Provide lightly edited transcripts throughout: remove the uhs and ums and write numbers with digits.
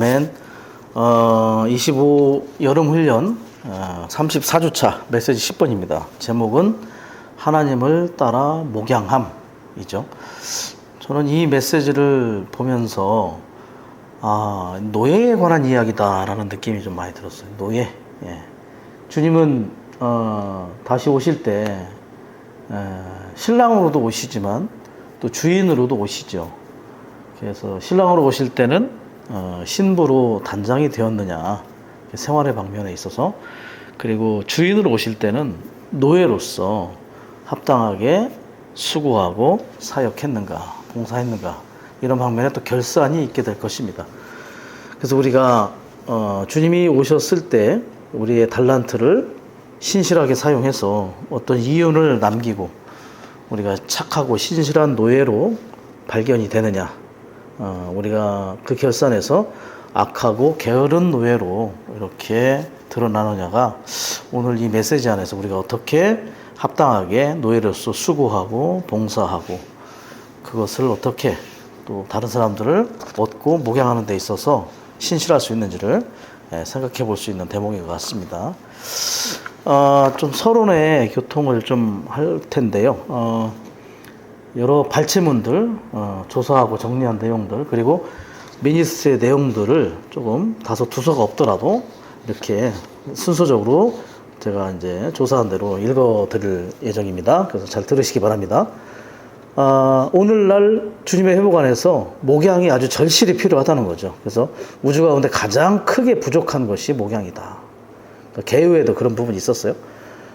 맨 25 여름훈련 34주차 메시지 10번입니다. 제목은 하나님을 따라 목양함이죠. 저는 이 메시지를 보면서 노예에 관한 이야기다라는 느낌이 좀 많이 들었어요. 노예. 주님은 다시 오실 때 신랑으로도 오시지만 또 주인으로도 오시죠. 그래서 신랑으로 오실 때는 신부로 단장이 되었느냐, 생활의 방면에 있어서, 그리고 주인으로 오실 때는 노예로서 합당하게 수고하고 사역했는가, 봉사했는가, 이런 방면에 또 결산이 있게 될 것입니다. 그래서 우리가 주님이 오셨을 때 우리의 달란트를 신실하게 사용해서 어떤 이윤을 남기고 우리가 착하고 신실한 노예로 발견이 되느냐, 우리가 그 결산에서 악하고 게으른 노예로 이렇게 드러나느냐가 오늘 이 메시지 안에서 우리가 어떻게 합당하게 노예로서 수고하고 봉사하고 그것을 어떻게 또 다른 사람들을 얻고 목양하는 데 있어서 신실할 수 있는지를 생각해 볼 수 있는 대목인 것 같습니다. 좀 서론의 교통을 좀 할 텐데요. 여러 발췌문들, 조사하고 정리한 내용들, 그리고 미니스트의 내용들을 조금 다소 두서가 없더라도 이렇게 순서적으로 제가 이제 조사한 대로 읽어 드릴 예정입니다. 그래서 잘 들으시기 바랍니다. 오늘날 주님의 회복 안에서 목양이 아주 절실히 필요하다는 거죠. 그래서 우주 가운데 가장 크게 부족한 것이 목양이다. 그러니까 개요에도 그런 부분이 있었어요.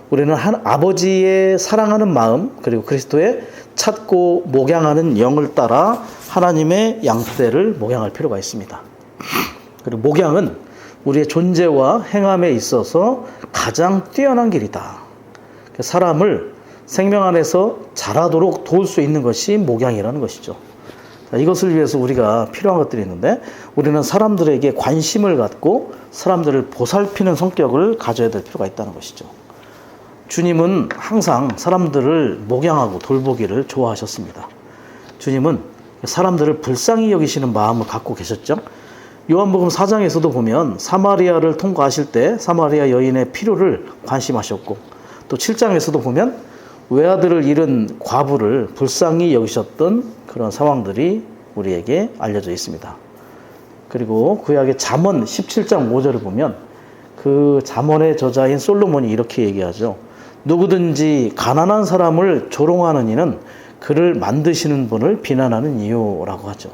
우리는 아버지의 사랑하는 마음, 그리고 그리스도의 찾고 목양하는 영을 따라 하나님의 양떼를 목양할 필요가 있습니다. 그리고 목양은 우리의 존재와 행함에 있어서 가장 뛰어난 길이다. 사람을 생명 안에서 자라도록 도울 수 있는 것이 목양이라는 것이죠. 이것을 위해서 우리가 필요한 것들이 있는데, 우리는 사람들에게 관심을 갖고 사람들을 보살피는 성격을 가져야 될 필요가 있다는 것이죠. 주님은 항상 사람들을 목양하고 돌보기를 좋아하셨습니다. 주님은 사람들을 불쌍히 여기시는 마음을 갖고 계셨죠. 요한복음 4장에서도 보면 사마리아를 통과하실 때 사마리아 여인의 필요를 관심하셨고, 또 7장에서도 보면 외아들을 잃은 과부를 불쌍히 여기셨던 그런 상황들이 우리에게 알려져 있습니다. 그리고 구약의 잠언 17장 5절을 보면 그 잠언의 저자인 솔로몬이 이렇게 얘기하죠. 누구든지 가난한 사람을 조롱하는 이는 그를 만드시는 분을 비난하는 이유라고 하죠.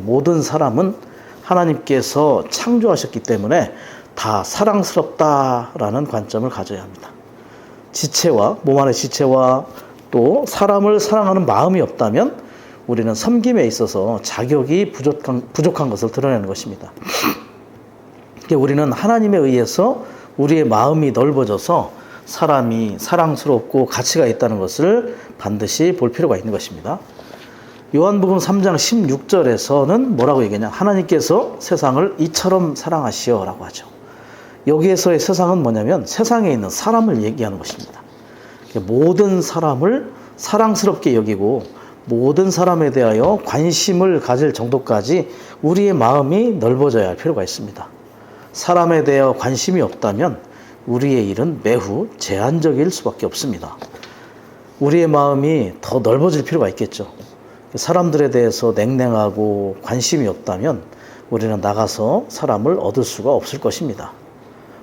모든 사람은 하나님께서 창조하셨기 때문에 다 사랑스럽다라는 관점을 가져야 합니다. 지체와, 몸 안의 지체와 또 사람을 사랑하는 마음이 없다면 우리는 섬김에 있어서 자격이 부족한 것을 드러내는 것입니다. 우리는 하나님에 의해서 우리의 마음이 넓어져서 사람이 사랑스럽고 가치가 있다는 것을 반드시 볼 필요가 있는 것입니다. 요한복음 3장 16절에서는 뭐라고 얘기하냐? 하나님께서 세상을 이처럼 사랑하시오라고 하죠. 여기에서의 세상은 뭐냐면 세상에 있는 사람을 얘기하는 것입니다. 모든 사람을 사랑스럽게 여기고 모든 사람에 대하여 관심을 가질 정도까지 우리의 마음이 넓어져야 할 필요가 있습니다. 사람에 대하여 관심이 없다면 우리의 일은 매우 제한적일 수밖에 없습니다. 우리의 마음이 더 넓어질 필요가 있겠죠. 사람들에 대해서 냉랭하고 관심이 없다면 우리는 나가서 사람을 얻을 수가 없을 것입니다.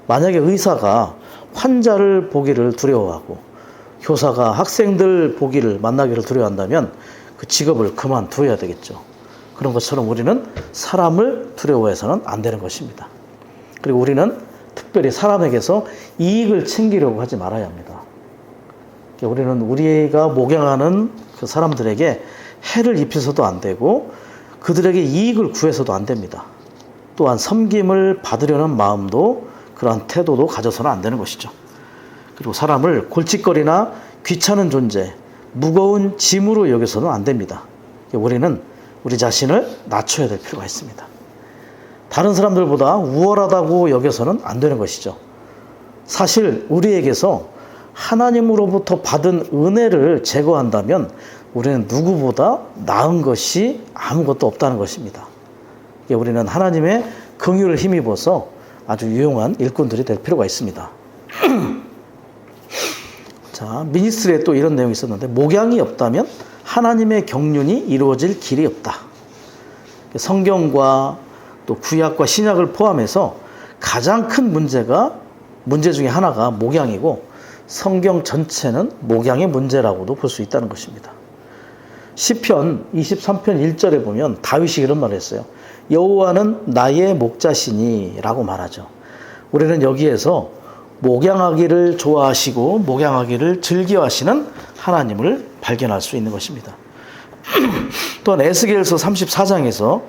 만약에 의사가 환자를 보기를 두려워하고 교사가 학생들 보기를 만나기를 두려워한다면 그 직업을 그만두어야 되겠죠. 그런 것처럼 우리는 사람을 두려워해서는 안 되는 것입니다. 그리고 우리는 특별히 사람에게서 이익을 챙기려고 하지 말아야 합니다. 우리는 우리가 목양하는 그 사람들에게 해를 입혀서도 안 되고 그들에게 이익을 구해서도 안 됩니다. 또한 섬김을 받으려는 마음도 그러한 태도도 가져서는 안 되는 것이죠. 그리고 사람을 골칫거리나 귀찮은 존재, 무거운 짐으로 여겨서는 안 됩니다. 우리는 우리 자신을 낮춰야 될 필요가 있습니다. 다른 사람들보다 우월하다고 여겨서는 안 되는 것이죠. 사실 우리에게서 하나님으로부터 받은 은혜를 제거한다면 우리는 누구보다 나은 것이 아무것도 없다는 것입니다. 우리는 하나님의 긍휼을 힘입어서 아주 유용한 일꾼들이 될 필요가 있습니다. 자, 미니스트리에 또 이런 내용이 있었는데, 목양이 없다면 하나님의 경륜이 이루어질 길이 없다. 성경과 또 구약과 신약을 포함해서 가장 큰 문제 중에 하나가 목양이고, 성경 전체는 목양의 문제라고도 볼 수 있다는 것입니다. 시편 23편 1절에 보면 다윗이 이런 말을 했어요. 여호와는 나의 목자시니 라고 말하죠. 우리는 여기에서 목양하기를 좋아하시고 목양하기를 즐겨하시는 하나님을 발견할 수 있는 것입니다. 또한 에스겔서 34장에서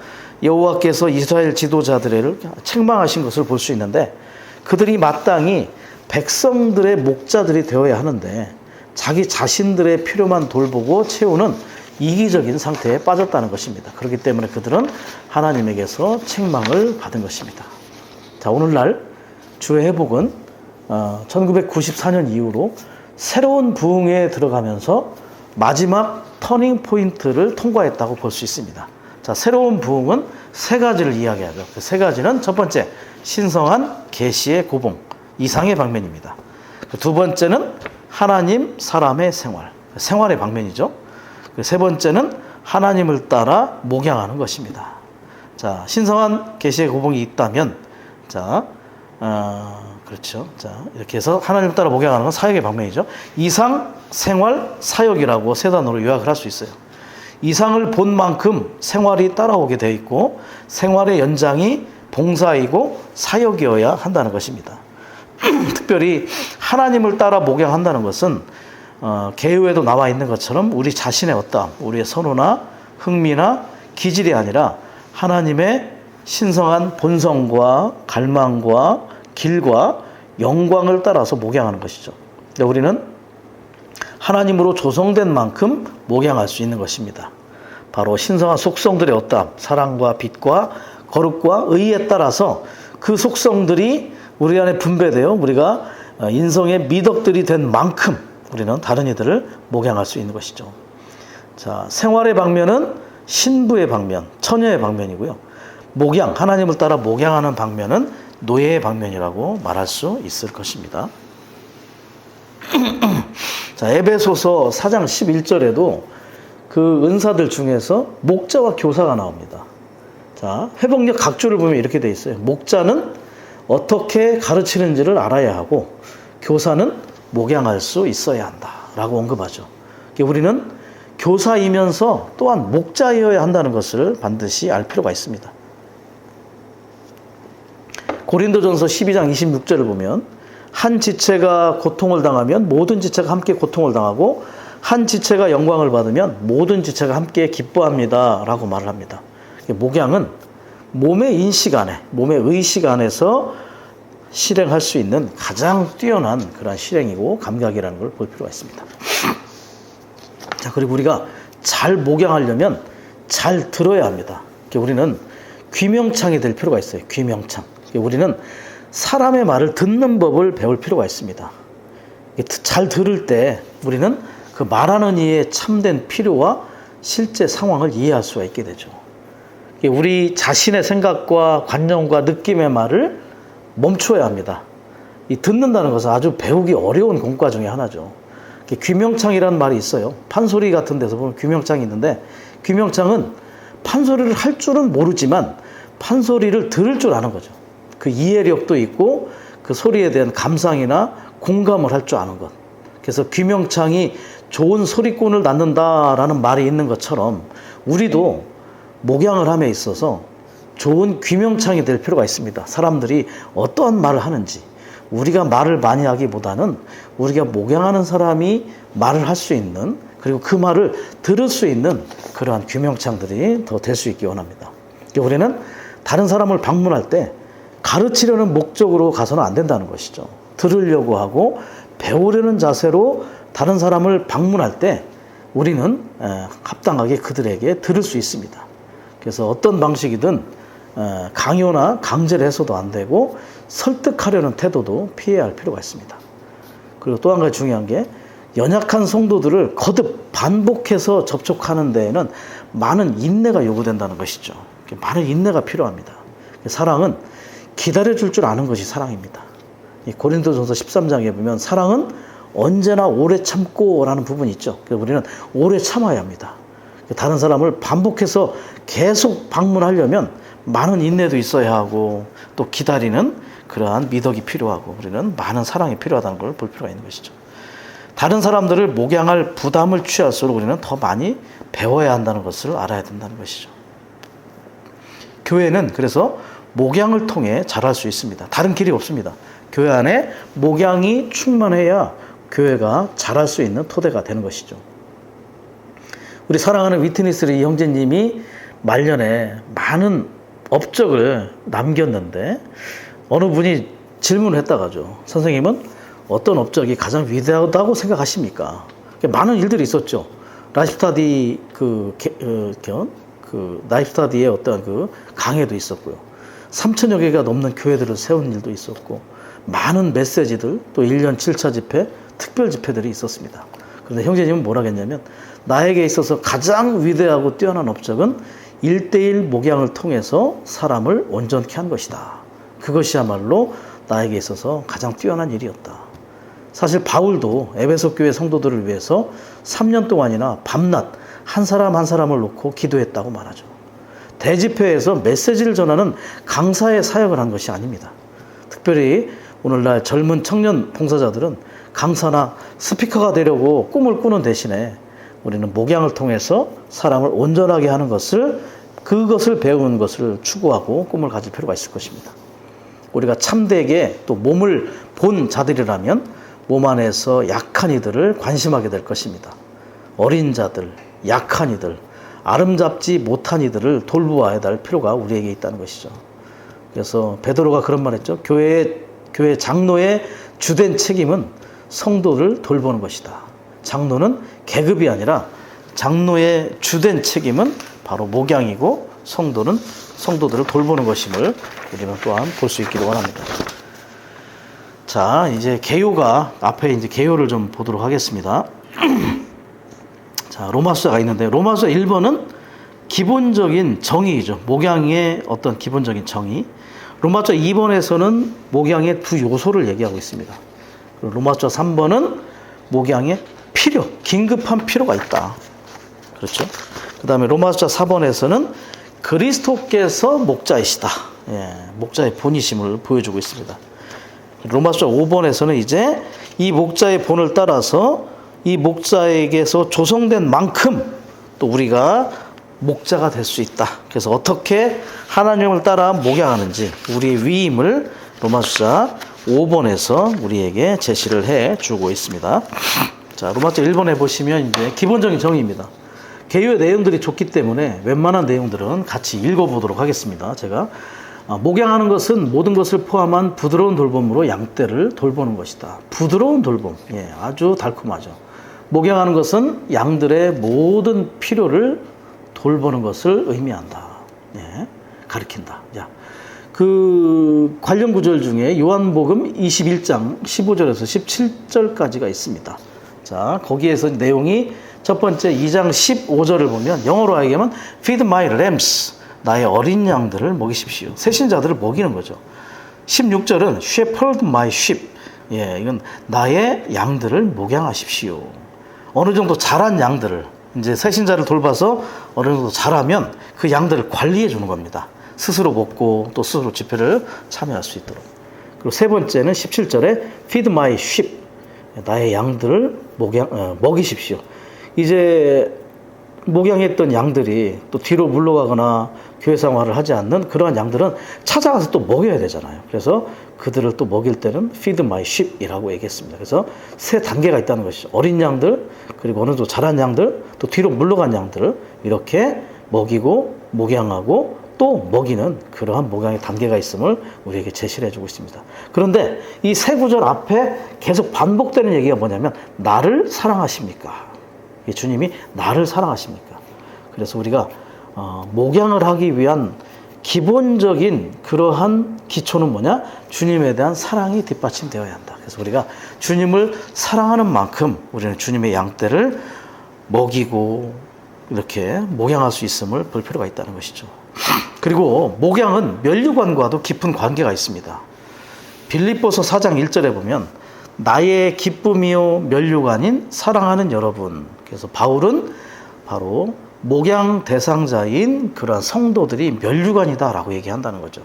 여호와께서 이스라엘 지도자들을 책망하신 것을 볼 수 있는데, 그들이 마땅히 백성들의 목자들이 되어야 하는데 자기 자신들의 필요만 돌보고 채우는 이기적인 상태에 빠졌다는 것입니다. 그렇기 때문에 그들은 하나님에게서 책망을 받은 것입니다. 자, 오늘날 주의 회복은 1994년 이후로 새로운 부흥에 들어가면서 마지막 터닝 포인트를 통과했다고 볼 수 있습니다. 자, 새로운 부흥은 세 가지를 이야기하죠. 그 세 가지는 첫 번째, 신성한 계시의 고봉, 이상의 방면입니다. 두 번째는 하나님, 사람의 생활, 생활의 방면이죠. 세 번째는 하나님을 따라 목양하는 것입니다. 자, 신성한 계시의 고봉이 있다면, 그렇죠. 자, 이렇게 해서 하나님을 따라 목양하는 건 사역의 방면이죠. 이상, 생활, 사역이라고 세 단어로 요약을 할 수 있어요. 이상을 본 만큼 생활이 따라오게 되어 있고, 생활의 연장이 봉사이고 사역이어야 한다는 것입니다. 특별히 하나님을 따라 목양한다는 것은 계율에도 나와 있는 것처럼 우리 자신의 어떠함, 우리의 선호나 흥미나 기질이 아니라 하나님의 신성한 본성과 갈망과 길과 영광을 따라서 목양하는 것이죠. 우리는 하나님으로 조성된 만큼 목양할 수 있는 것입니다. 바로 신성한 속성들의 어떠함, 사랑과 빛과 거룩과 의에 따라서 그 속성들이 우리 안에 분배되어 우리가 인성의 미덕들이 된 만큼 우리는 다른 이들을 목양할 수 있는 것이죠. 자, 생활의 방면은 신부의 방면, 처녀의 방면이고요. 목양, 하나님을 따라 목양하는 방면은 노예의 방면이라고 말할 수 있을 것입니다. 자, 에베소서 4장 11절에도 그 은사들 중에서 목자와 교사가 나옵니다. 자, 회복력 각주를 보면 이렇게 돼 있어요. 목자는 어떻게 가르치는지를 알아야 하고 교사는 목양할 수 있어야 한다라고 언급하죠. 우리는 교사이면서 또한 목자여야 한다는 것을 반드시 알 필요가 있습니다. 고린도전서 12장 26절을 보면 한 지체가 고통을 당하면 모든 지체가 함께 고통을 당하고 한 지체가 영광을 받으면 모든 지체가 함께 기뻐합니다 라고 말을 합니다. 목양은 몸의 인식 안에, 몸의 의식 안에서 실행할 수 있는 가장 뛰어난 그런 실행이고 감각이라는 걸 볼 필요가 있습니다. 자, 그리고 우리가 잘 목양하려면 잘 들어야 합니다. 우리는 귀명창이 될 필요가 있어요. 귀명창. 우리는 사람의 말을 듣는 법을 배울 필요가 있습니다. 잘 들을 때 우리는 그 말하는 이의 참된 필요와 실제 상황을 이해할 수가 있게 되죠. 우리 자신의 생각과 관념과 느낌의 말을 멈춰야 합니다. 이 듣는다는 것은 아주 배우기 어려운 공과 중에 하나죠. 귀명창이라는 말이 있어요. 판소리 같은 데서 보면 귀명창이 있는데, 귀명창은 판소리를 할 줄은 모르지만 판소리를 들을 줄 아는 거죠. 그 이해력도 있고 그 소리에 대한 감상이나 공감을 할 줄 아는 것. 그래서 귀명창이 좋은 소리꾼을 낳는다라는 말이 있는 것처럼 우리도 목양을 함에 있어서 좋은 귀명창이 될 필요가 있습니다. 사람들이 어떠한 말을 하는지, 우리가 말을 많이 하기보다는 우리가 목양하는 사람이 말을 할 수 있는, 그리고 그 말을 들을 수 있는 그러한 귀명창들이 더 될 수 있기 원합니다. 우리는 다른 사람을 방문할 때 가르치려는 목적으로 가서는 안 된다는 것이죠. 들으려고 하고 배우려는 자세로 다른 사람을 방문할 때 우리는 합당하게 그들에게 들을 수 있습니다. 그래서 어떤 방식이든 강요나 강제를 해서도 안 되고 설득하려는 태도도 피해야 할 필요가 있습니다. 그리고 또 한 가지 중요한 게, 연약한 성도들을 거듭 반복해서 접촉하는 데에는 많은 인내가 요구된다는 것이죠. 많은 인내가 필요합니다. 사랑은 기다려줄 줄 아는 것이 사랑입니다. 이 고린도전서 13장에 보면 사랑은 언제나 오래 참고라는 부분이 있죠. 그래서 우리는 오래 참아야 합니다. 다른 사람을 반복해서 계속 방문하려면 많은 인내도 있어야 하고 또 기다리는 그러한 미덕이 필요하고 우리는 많은 사랑이 필요하다는 걸 볼 필요가 있는 것이죠. 다른 사람들을 목양할 부담을 취할수록 우리는 더 많이 배워야 한다는 것을 알아야 된다는 것이죠. 교회는 그래서 목양을 통해 자랄 수 있습니다. 다른 길이 없습니다. 교회 안에 목양이 충만해야 교회가 자랄 수 있는 토대가 되는 것이죠. 우리 사랑하는 위트니스리 형제님이 말년에 많은 업적을 남겼는데 어느 분이 질문을 했다가죠. 선생님은 어떤 업적이 가장 위대하다고 생각하십니까? 많은 일들이 있었죠. 라이프스타디 라이프스타디의 어떤 그 강해도 있었고요. 3,000여 개가 넘는 교회들을 세운 일도 있었고 많은 메시지들 또 1년 7차 집회, 특별 집회들이 있었습니다. 그런데 형제님은 뭐라 했냐면 나에게 있어서 가장 위대하고 뛰어난 업적은 1:1 목양을 통해서 사람을 온전케 한 것이다. 그것이야말로 나에게 있어서 가장 뛰어난 일이었다. 사실 바울도 에베소 교회 성도들을 위해서 3년 동안이나 밤낮 한 사람 한 사람을 놓고 기도했다고 말하죠. 대집회에서 메시지를 전하는 강사의 사역을 한 것이 아닙니다. 특별히 오늘날 젊은 청년 봉사자들은 강사나 스피커가 되려고 꿈을 꾸는 대신에 우리는 목양을 통해서 사람을 온전하게 하는 것을 그것을 배우는 것을 추구하고 꿈을 가질 필요가 있을 것입니다. 우리가 참되게 또 몸을 본 자들이라면 몸 안에서 약한 이들을 관심하게 될 것입니다. 어린 자들, 약한 이들, 아름답지 못한 이들을 돌보아야 할 필요가 우리에게 있다는 것이죠. 그래서 베드로가 그런 말 했죠. 교회 장로의 주된 책임은 성도를 돌보는 것이다. 장로는 계급이 아니라 장로의 주된 책임은 바로 목양이고 성도는 성도들을 돌보는 것임을 우리는 또한 볼 수 있기를 원합니다. 자, 이제 개요가 앞에 이제 개요를 좀 보도록 하겠습니다. 자, 로마서가 있는데 로마서 1번은 기본적인 정의이죠. 목양의 어떤 기본적인 정의. 로마서 2번에서는 목양의 두 요소를 얘기하고 있습니다. 그리고 로마서 3번은 목양의 필요, 긴급한 필요가 있다. 그렇죠? 그 다음에 로마서 4번에서는 그리스도께서 목자이시다. 예, 목자의 본이심을 보여주고 있습니다. 로마서 5번에서는 이제 이 목자의 본을 따라서 이 목자에게서 조성된 만큼 또 우리가 목자가 될 수 있다. 그래서 어떻게 하나님을 따라 목양하는지 우리의 위임을 로마서 5번에서 우리에게 제시를 해 주고 있습니다. 자, 로마서 1번에 보시면 이제 기본적인 정의입니다. 개요의 내용들이 좋기 때문에 웬만한 내용들은 같이 읽어보도록 하겠습니다. 제가 목양하는 것은 모든 것을 포함한 부드러운 돌봄으로 양떼를 돌보는 것이다. 부드러운 돌봄, 예, 아주 달콤하죠. 목양하는 것은 양들의 모든 필요를 돌보는 것을 의미한다. 예, 가리킨다. 자, 그 관련 구절 중에 요한복음 21장 15절에서 17절까지가 있습니다. 자, 거기에서 내용이 첫 번째 2장 15절을 보면 영어로 하기에는 Feed my lambs, 나의 어린 양들을 먹이십시오. 새신자들을 먹이는 거죠. 16절은 Shepherd my sheep, 예, 이건 나의 양들을 목양하십시오. 어느 정도 자란 양들을 이제 새신자를 돌봐서 어느 정도 자라면 그 양들을 관리해 주는 겁니다. 스스로 먹고 또 스스로 집회를 참여할 수 있도록. 그리고 세 번째는 17절에 Feed my sheep, 나의 양들을 먹이십시오. 이제 목양했던 양들이 또 뒤로 물러가거나 교회 생활을 하지 않는 그러한 양들은 찾아가서 또 먹여야 되잖아요. 그래서 그들을 또 먹일 때는 feed my sheep이라고 얘기했습니다. 그래서 세 단계가 있다는 것이죠. 어린 양들, 그리고 어느 정도 자란 양들, 또 뒤로 물러간 양들을 이렇게 먹이고 목양하고 또 먹이는 그러한 목양의 단계가 있음을 우리에게 제시를 해주고 있습니다. 그런데 이 세 구절 앞에 계속 반복되는 얘기가 뭐냐면 나를 사랑하십니까? 주님이 나를 사랑하십니까? 그래서 우리가 목양을 하기 위한 기본적인 그러한 기초는 뭐냐? 주님에 대한 사랑이 뒷받침되어야 한다. 그래서 우리가 주님을 사랑하는 만큼 우리는 주님의 양떼를 먹이고 이렇게 목양할 수 있음을 볼 필요가 있다는 것이죠. 그리고 목양은 면류관과도 깊은 관계가 있습니다. 빌립보서 4장 1절에 보면 나의 기쁨이요 면류관인 사랑하는 여러분. 그래서 바울은 바로 목양 대상자인 그러한 성도들이 면류관이다라고 얘기한다는 거죠.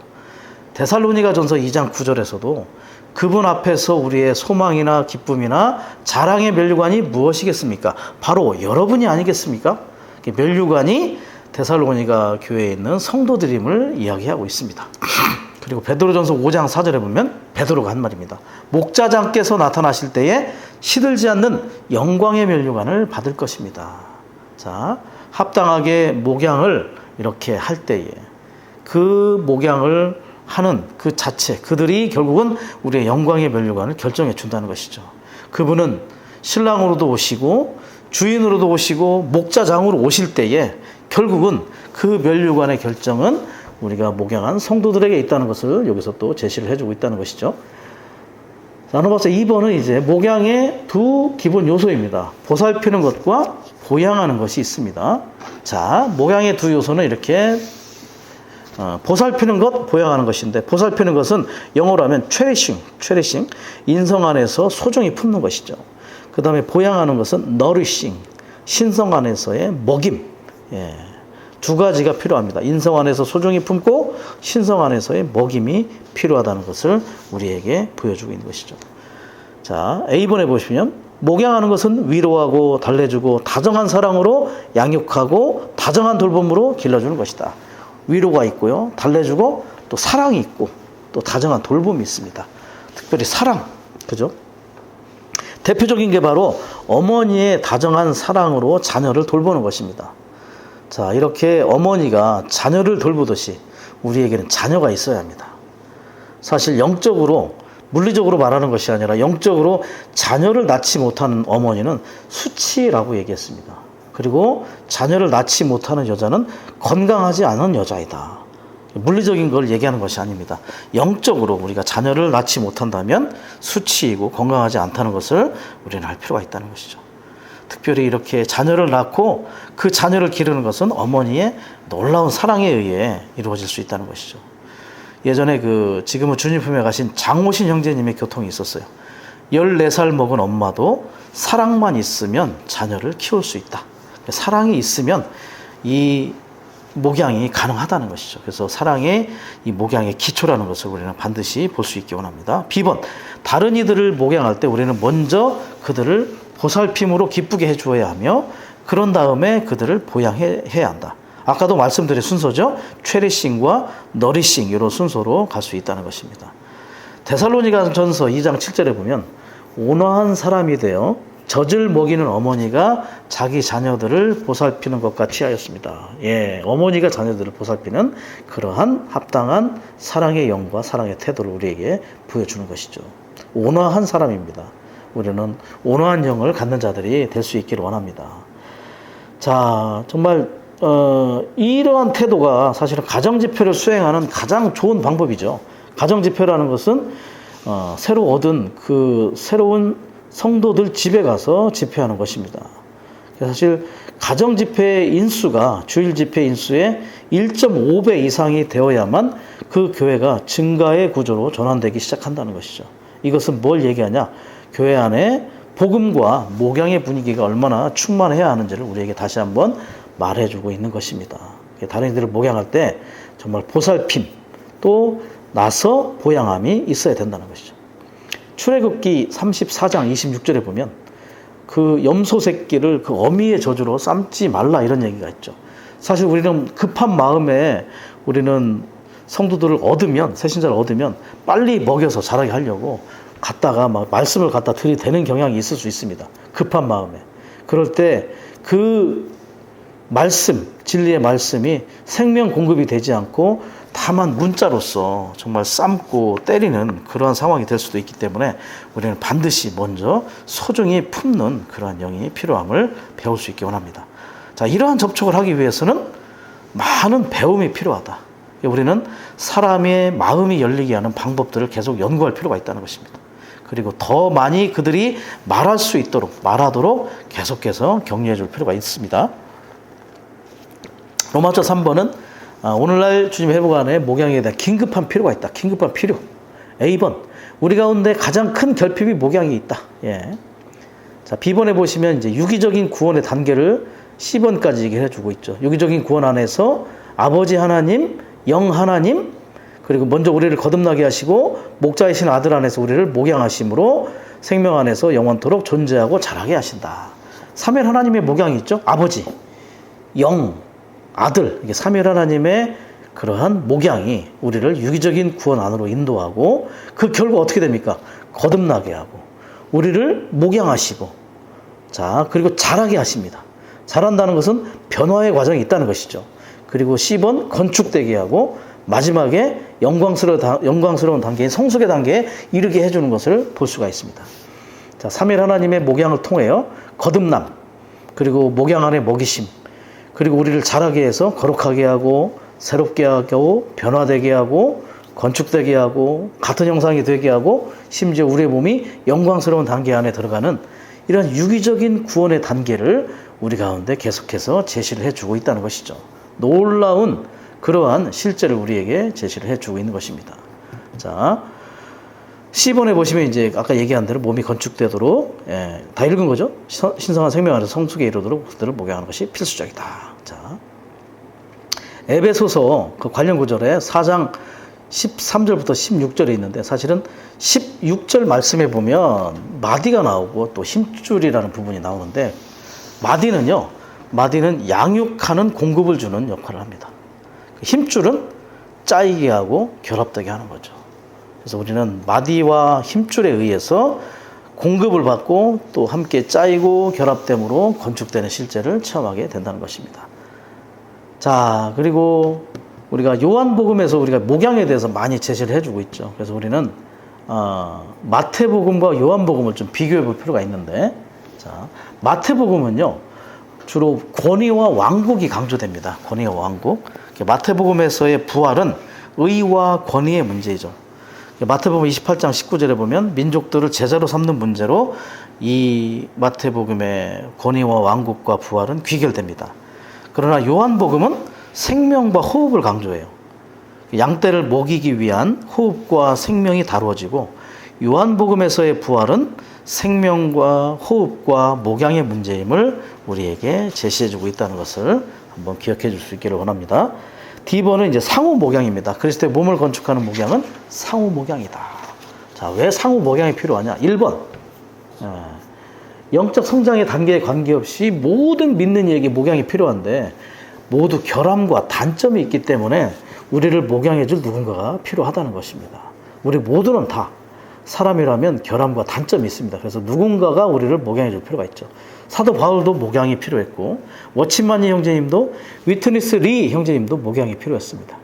데살로니가전서 2장 9절에서도 그분 앞에서 우리의 소망이나 기쁨이나 자랑의 면류관이 무엇이겠습니까? 바로 여러분이 아니겠습니까? 면류관이 데살로니가 교회에 있는 성도들임을 이야기하고 있습니다. 그리고 베드로전서 5장 4절에 보면 베드로가 한 말입니다. 목자장께서 나타나실 때에 시들지 않는 영광의 면류관을 받을 것입니다. 자, 합당하게 목양을 이렇게 할 때에 그 목양을 하는 그 자체, 그들이 결국은 우리의 영광의 면류관을 결정해 준다는 것이죠. 그분은 신랑으로도 오시고 주인으로도 오시고 목자장으로 오실 때에 결국은 그 면류관의 결정은 우리가 목양한 성도들에게 있다는 것을 여기서 또 제시를 해주고 있다는 것이죠. 나눠봐서 2번은 이제 목양의 두 기본 요소입니다. 보살피는 것과 보양하는 것이 있습니다. 자, 목양의 두 요소는 이렇게 보살피는 것, 보양하는 것인데, 보살피는 것은 영어로 하면 체리싱, 인성 안에서 소중히 품는 것이죠. 그 다음에 보양하는 것은 nourishing, 신성 안에서의 먹임. 예, 두 가지가 필요합니다. 인성 안에서 소중히 품고 신성 안에서의 먹임이 필요하다는 것을 우리에게 보여주고 있는 것이죠. 자, A번에 보시면 목양하는 것은 위로하고 달래주고 다정한 사랑으로 양육하고 다정한 돌봄으로 길러주는 것이다. 위로가 있고요, 달래주고 또 사랑이 있고 또 다정한 돌봄이 있습니다. 특별히 사랑, 그죠? 대표적인 게 바로 어머니의 다정한 사랑으로 자녀를 돌보는 것입니다. 자, 이렇게 어머니가 자녀를 돌보듯이 우리에게는 자녀가 있어야 합니다. 사실 영적으로, 물리적으로 말하는 것이 아니라 영적으로 자녀를 낳지 못하는 어머니는 수치라고 얘기했습니다. 그리고 자녀를 낳지 못하는 여자는 건강하지 않은 여자이다. 물리적인 걸 얘기하는 것이 아닙니다. 영적으로 우리가 자녀를 낳지 못한다면 수치이고 건강하지 않다는 것을 우리는 알 필요가 있다는 것이죠. 특별히 이렇게 자녀를 낳고 그 자녀를 기르는 것은 어머니의 놀라운 사랑에 의해 이루어질 수 있다는 것이죠. 예전에 지금은 주님 품에 가신 장호신 형제님의 교통이 있었어요. 14살 먹은 엄마도 사랑만 있으면 자녀를 키울 수 있다. 사랑이 있으면 이 목양이 가능하다는 것이죠. 그래서 사랑의 이 목양의 기초라는 것을 우리는 반드시 볼 수 있기 원합니다. B번, 다른 이들을 목양할 때 우리는 먼저 그들을 보살핌으로 기쁘게 해주어야 하며 그런 다음에 그들을 보양해야 한다. 아까도 말씀드린 순서죠. 체리싱과 너리싱 이런 순서로 갈 수 있다는 것입니다. 데살로니가전서 2장 7절에 보면 온화한 사람이 되어 젖을 먹이는 어머니가 자기 자녀들을 보살피는 것 같이 하였습니다. 예, 어머니가 자녀들을 보살피는 그러한 합당한 사랑의 영과 사랑의 태도를 우리에게 보여주는 것이죠. 온화한 사람입니다. 우리는 온화한 영을 갖는 자들이 될 수 있기를 원합니다. 자, 정말 이러한 태도가 사실은 가정집회를 수행하는 가장 좋은 방법이죠. 가정집회라는 것은 새로 얻은 그 새로운 성도들 집에 가서 집회하는 것입니다. 사실 가정집회 인수가 주일 집회 인수의 1.5배 이상이 되어야만 그 교회가 증가의 구조로 전환되기 시작한다는 것이죠. 이것은 뭘 얘기하냐? 교회 안에 복음과 목양의 분위기가 얼마나 충만해야 하는지를 우리에게 다시 한번 말해주고 있는 것입니다. 다른 이들을 목양할 때 정말 보살핌 또 나서 보양함이 있어야 된다는 것이죠. 출애굽기 34장 26절에 보면 그 염소 새끼를 그 어미의 저주로 삶지 말라 이런 얘기가 있죠. 사실 우리는 급한 마음에 우리는 성도들을 얻으면, 새신자를 얻으면 빨리 먹여서 자라게 하려고 갖다가 막 말씀을 갖다 들이대는 경향이 있을 수 있습니다. 급한 마음에. 그럴 때 그 말씀, 진리의 말씀이 생명 공급이 되지 않고 다만 문자로서 정말 삶고 때리는 그러한 상황이 될 수도 있기 때문에 우리는 반드시 먼저 소중히 품는 그러한 영이 필요함을 배울 수 있기 원합니다. 자, 이러한 접촉을 하기 위해서는 많은 배움이 필요하다. 우리는 사람의 마음이 열리게 하는 방법들을 계속 연구할 필요가 있다는 것입니다. 그리고 더 많이 그들이 말하도록 계속해서 격려해 줄 필요가 있습니다. 로마서 3번은 오늘날 주님 회복 안에 목양에 대한 긴급한 필요가 있다. 긴급한 필요. A번, 우리 가운데 가장 큰 결핍이 목양이 있다. 예. 자, B번에 보시면 이제 유기적인 구원의 단계를 C번까지 얘기를 해주고 있죠. 유기적인 구원 안에서 아버지 하나님, 영 하나님, 그리고 먼저 우리를 거듭나게 하시고 목자이신 아들 안에서 우리를 목양하심으로 생명 안에서 영원토록 존재하고 자라게 하신다. 삼위일 하나님의 목양이 있죠. 아버지, 영, 아들, 이게 삼위일 하나님의 그러한 목양이 우리를 유기적인 구원 안으로 인도하고 그 결과 어떻게 됩니까? 거듭나게 하고 우리를 목양하시고, 자, 그리고 자라게 하십니다. 자란다는 것은 변화의 과정이 있다는 것이죠. 그리고 C번, 건축되게 하고 마지막에 영광스러운 단계인 성숙의 단계에 이르게 해주는 것을 볼 수가 있습니다. 자, 삼위일 하나님의 목양을 통하여 거듭남, 그리고 목양 안에 먹이심, 그리고 우리를 자라게 해서 거룩하게 하고 새롭게 하고 변화되게 하고 건축되게 하고 같은 형상이 되게 하고 심지어 우리의 몸이 영광스러운 단계 안에 들어가는 이런 유기적인 구원의 단계를 우리 가운데 계속해서 제시를 해주고 있다는 것이죠. 놀라운 그러한 실제를 우리에게 제시를 해주고 있는 것입니다. 자, C번에 보시면 이제 아까 얘기한 대로 몸이 건축되도록, 다 읽은 거죠. 신성한 생명 안에서 성숙에 이르도록 그들을 목양하는 것이 필수적이다. 자, 에베소서 그 관련 구절에 4장 13절부터 16절에 있는데 사실은 16절 말씀에 보면 마디가 나오고 또 힘줄이라는 부분이 나오는데 마디는 양육하는 공급을 주는 역할을 합니다. 힘줄은 짜이게 하고 결합되게 하는 거죠. 그래서 우리는 마디와 힘줄에 의해서 공급을 받고 또 함께 짜이고 결합됨으로 건축되는 실제를 체험하게 된다는 것입니다. 자, 그리고 우리가 요한복음에서 우리가 목양에 대해서 많이 제시를 해주고 있죠. 그래서 우리는 마태복음과 요한복음을 좀 비교해 볼 필요가 있는데, 자, 마태복음은요 주로 권위와 왕국이 강조됩니다. 권위와 왕국. 마태복음에서의 부활은 의와 권위의 문제이죠. 마태복음 28장 19절에 보면 민족들을 제자로 삼는 문제로 이 마태복음의 권위와 왕국과 부활은 귀결됩니다. 그러나 요한복음은 생명과 호흡을 강조해요. 양떼를 먹이기 위한 호흡과 생명이 다루어지고 요한복음에서의 부활은 생명과 호흡과 목양의 문제임을 우리에게 제시해주고 있다는 것을 한번 기억해 줄 수 있기를 원합니다. D번은 이제 상호 목양입니다. 그리스도의 몸을 건축하는 목양은 상호 목양이다. 자, 왜 상호 목양이 필요하냐? 1번, 영적 성장의 단계에 관계없이 모든 믿는 이에게 목양이 필요한데 모두 결함과 단점이 있기 때문에 우리를 목양해 줄 누군가가 필요하다는 것입니다. 우리 모두는 다 사람이라면 결함과 단점이 있습니다. 그래서 누군가가 우리를 목양해 줄 필요가 있죠. 사도 바울도 목양이 필요했고 워치만니 형제님도 위트니스 리 형제님도 목양이 필요했습니다.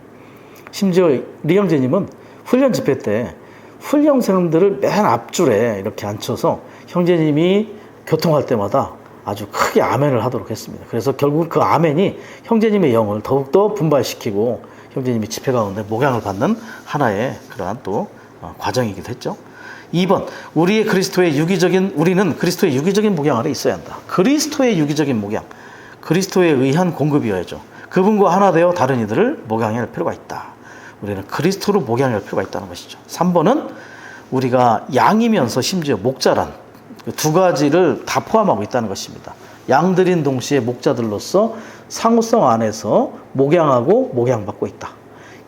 심지어 리 형제님은 훈련 집회 때 훈련생들을 맨 앞줄에 이렇게 앉혀서 형제님이 교통할 때마다 아주 크게 아멘을 하도록 했습니다. 그래서 결국 그 아멘이 형제님의 영을 더욱더 분발시키고 형제님이 집회 가운데 목양을 받는 하나의 그러한 또 과정이기도 했죠. 2번, 우리는 그리스토의 유기적인 목양 아래 있어야 한다. 그리스토의 유기적인 목양, 그리스토에 의한 공급이어야죠. 그분과 하나 되어 다른 이들을 목양해야 할 필요가 있다. 우리는 그리스토로 목양해야 할 필요가 있다는 것이죠. 3번은 우리가 양이면서 심지어 목자란 두 가지를 다 포함하고 있다는 것입니다. 양들인 동시에 목자들로서 상호성 안에서 목양하고 목양받고 있다.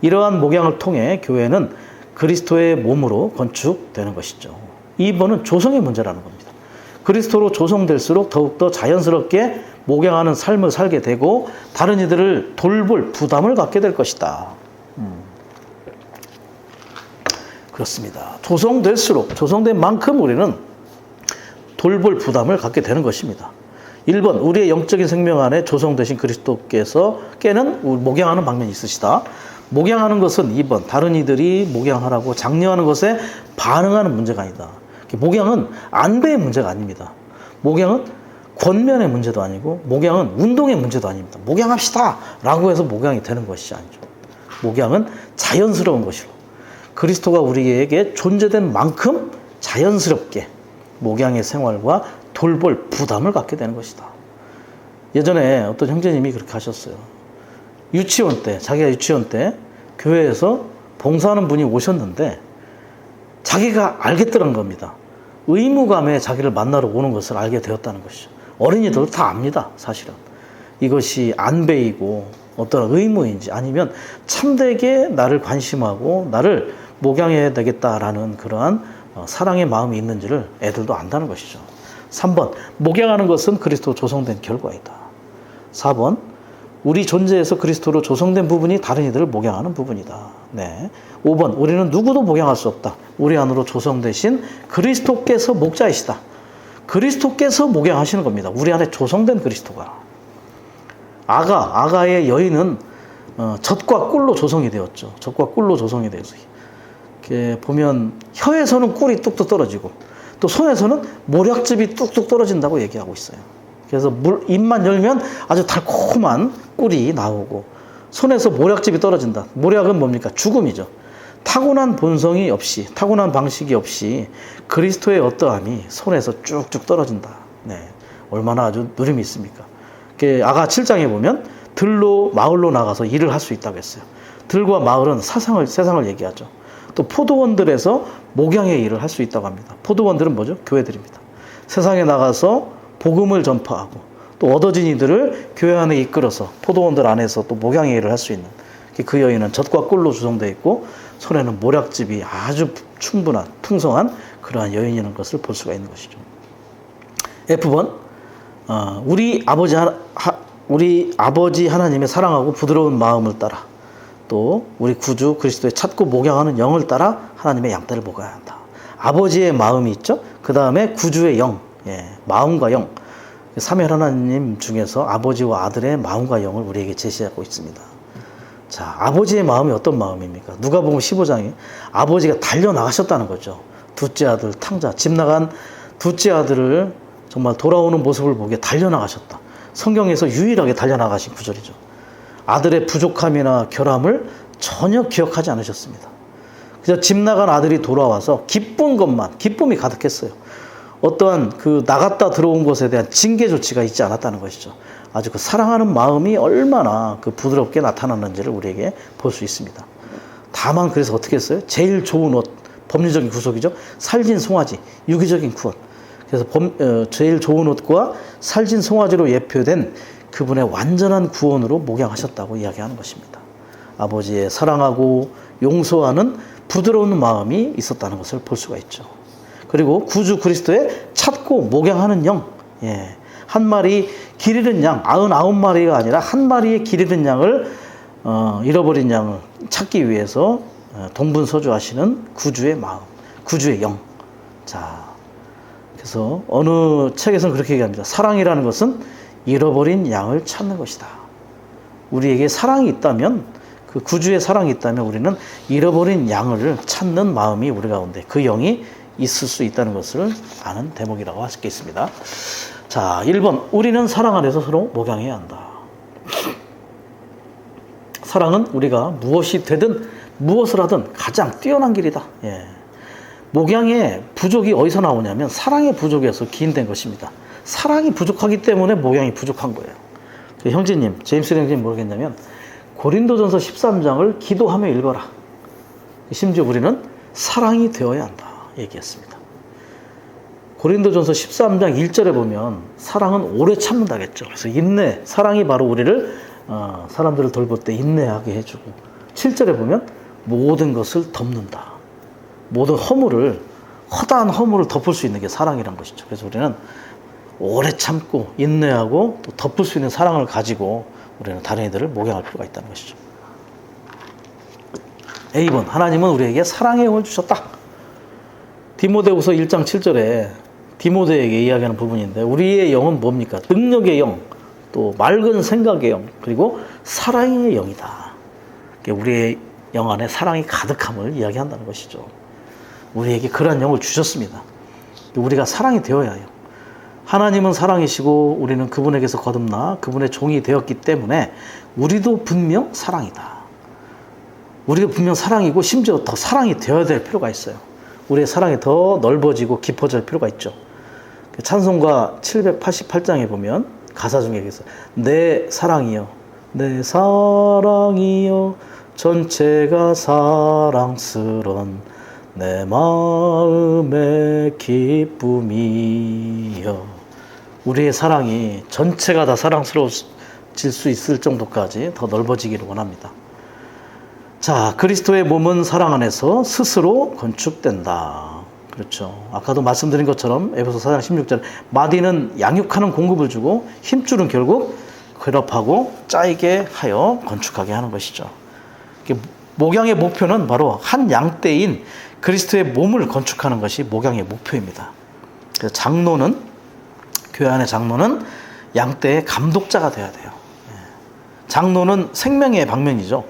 이러한 목양을 통해 교회는 그리스도의 몸으로 건축되는 것이죠. 2번은 조성의 문제라는 겁니다. 그리스도로 조성될수록 더욱더 자연스럽게 목양하는 삶을 살게 되고 다른 이들을 돌볼 부담을 갖게 될 것이다. 그렇습니다. 조성된 만큼 우리는 돌볼 부담을 갖게 되는 것입니다. 1번, 우리의 영적인 생명 안에 조성되신 그리스도께서는 목양하는 방면이 있으시다. 목양하는 것은 2번, 다른 이들이 목양하라고 장려하는 것에 반응하는 문제가 아니다. 목양은 안배의 문제가 아닙니다. 목양은 권면의 문제도 아니고 목양은 운동의 문제도 아닙니다. 목양합시다 라고 해서 목양이 되는 것이 아니죠. 목양은 자연스러운 것이로 그리스도가 우리에게 존재된 만큼 자연스럽게 목양의 생활과 돌볼 부담을 갖게 되는 것이다. 예전에 어떤 형제님이 그렇게 하셨어요. 유치원 때, 자기가 유치원 때 교회에서 봉사하는 분이 오셨는데 자기가 알겠더란 겁니다. 의무감에 자기를 만나러 오는 것을 알게 되었다는 것이죠. 어린이들 다 압니다, 사실은. 이것이 안배이고 어떤 의무인지 아니면 참되게 나를 관심하고 나를 목양해야 되겠다라는 그러한 사랑의 마음이 있는지를 애들도 안다는 것이죠. 3번, 목양하는 것은 그리스도 조성된 결과이다. 4번, 우리 존재에서 그리스도로 조성된 부분이 다른 이들을 목양하는 부분이다. 네. 5번, 우리는 누구도 목양할 수 없다. 우리 안으로 조성되신 그리스도께서 목자이시다. 그리스도께서 목양하시는 겁니다. 우리 안에 조성된 그리스도가. 아가의 여인은 젖과 꿀로 조성이 되었죠. 젖과 꿀로 조성이 되어서 이렇게 보면 혀에서는 꿀이 뚝뚝 떨어지고 또 손에서는 모략즙이 뚝뚝 떨어진다고 얘기하고 있어요. 그래서 입만 열면 아주 달콤한 꿀이 나오고 손에서 모략즙이 떨어진다. 모략은 뭡니까? 죽음이죠. 타고난 본성이 없이, 타고난 방식이 없이 그리스도의 어떠함이 손에서 쭉쭉 떨어진다. 네, 얼마나 아주 누림이 있습니까? 아가 7장에 보면 들로 마을로 나가서 일을 할 수 있다고 했어요. 들과 마을은 세상을 얘기하죠. 또 포도원들에서 목양의 일을 할 수 있다고 합니다. 포도원들은 뭐죠? 교회들입니다. 세상에 나가서 복음을 전파하고 또 얻어진 이들을 교회 안에 이끌어서 포도원들 안에서 또 목양의 일을 할 수 있는 그 여인은 젖과 꿀로 조성되어 있고 손에는 모략즙이 아주 충분한 풍성한 그러한 여인이라는 것을 볼 수가 있는 것이죠. F번, 우리 아버지 하나님의 사랑하고 부드러운 마음을 따라 또 우리 구주 그리스도의 찾고 목양하는 영을 따라 하나님의 양떼를 먹어야 한다. 아버지의 마음이 있죠. 그 다음에 구주의 영, 마음과 영. 삼위일 하나님 중에서 아버지와 아들의 마음과 영을 우리에게 제시하고 있습니다. 자, 아버지의 마음이 어떤 마음입니까? 누가복음 15장에 아버지가 달려나가셨다는 거죠. 둘째 아들 탕자, 집 나간 둘째 아들을 정말 돌아오는 모습을 보게 달려나가셨다. 성경에서 유일하게 달려나가신 구절이죠. 아들의 부족함이나 결함을 전혀 기억하지 않으셨습니다. 그래서 집 나간 아들이 돌아와서 기쁨이 가득했어요. 어떠한 그 나갔다 들어온 것에 대한 징계 조치가 있지 않았다는 것이죠. 아주 그 사랑하는 마음이 얼마나 그 부드럽게 나타났는지를 우리에게 볼 수 있습니다. 다만 그래서 어떻게 했어요? 제일 좋은 옷, 법리적인 구속이죠. 살진 송아지, 유기적인 구원. 그래서 제일 좋은 옷과 살진 송아지로 예표된 그분의 완전한 구원으로 목양하셨다고 이야기하는 것입니다. 아버지의 사랑하고 용서하는 부드러운 마음이 있었다는 것을 볼 수가 있죠. 그리고 구주 그리스도의 찾고 목양하는 영, 한 마리 길 잃은 양, 99마리가 아니라 한 마리의 길 잃은 양을 잃어버린 양을 찾기 위해서 동분서주하시는 구주의 마음, 구주의 영. 자, 그래서 어느 책에서는 그렇게 얘기합니다. 사랑이라는 것은 잃어버린 양을 찾는 것이다. 우리에게 사랑이 있다면, 그 구주의 사랑이 있다면 우리는 잃어버린 양을 찾는 마음이 우리 가운데 그 영이 있을 수 있다는 것을 아는 대목이라고 할 수 있겠습니다. 자, 1번, 우리는 사랑 안에서 서로 목양해야 한다. 사랑은 우리가 무엇이 되든 무엇을 하든 가장 뛰어난 길이다. 목양의 부족이 어디서 나오냐면 사랑의 부족에서 기인된 것입니다. 사랑이 부족하기 때문에 목양이 부족한 거예요. 형제님, 제임스 형제님 모르겠냐면 고린도전서 13장을 기도하며 읽어라. 심지어 우리는 사랑이 되어야 한다 얘기했습니다. 고린도전서 13장 1절에 보면 사랑은 오래 참는다겠죠. 그래서 인내, 사랑이 바로 우리를 사람들을 돌볼 때 인내하게 해주고 7절에 보면 모든 것을 덮는다. 모든 허다한 허물을 덮을 수 있는 게 사랑이란 것이죠. 그래서 우리는 오래 참고 인내하고 또 덮을 수 있는 사랑을 가지고 우리는 다른 이들을 목양할 필요가 있다는 것이죠. A번, 하나님은 우리에게 사랑의 영을 주셨다. 디모데후서 1장 7절에 디모데에게 이야기하는 부분인데 우리의 영은 뭡니까? 능력의 영, 또 맑은 생각의 영, 그리고 사랑의 영이다. 우리의 영 안에 사랑이 가득함을 이야기한다는 것이죠. 우리에게 그러한 영을 주셨습니다. 우리가 사랑이 되어야 해요. 하나님은 사랑이시고 우리는 그분에게서 거듭나 그분의 종이 되었기 때문에 우리도 분명 사랑이다. 우리가 분명 사랑이고 심지어 더 사랑이 되어야 될 필요가 있어요. 우리의 사랑이 더 넓어지고 깊어질 필요가 있죠. 찬송가 788장에 보면 가사 중에 있어요. 내 사랑이여 내 사랑이여 전체가 사랑스런 내 마음의 기쁨이여. 우리의 사랑이 전체가 다 사랑스러워질 수 있을 정도까지 더 넓어지기를 원합니다. 자, 그리스도의 몸은 사랑 안에서 스스로 건축된다. 그렇죠. 아까도 말씀드린 것처럼 에베소 4장 16절 마디는 양육하는 공급을 주고 힘줄은 결국 괴롭하고 짜이게 하여 건축하게 하는 것이죠. 목양의 목표는 바로 한 양떼인 그리스도의 몸을 건축하는 것이 목양의 목표입니다. 그래서 장로는, 교회 안의 장로는 양떼의 감독자가 되어야 돼요. 장로는 생명의 방면이죠.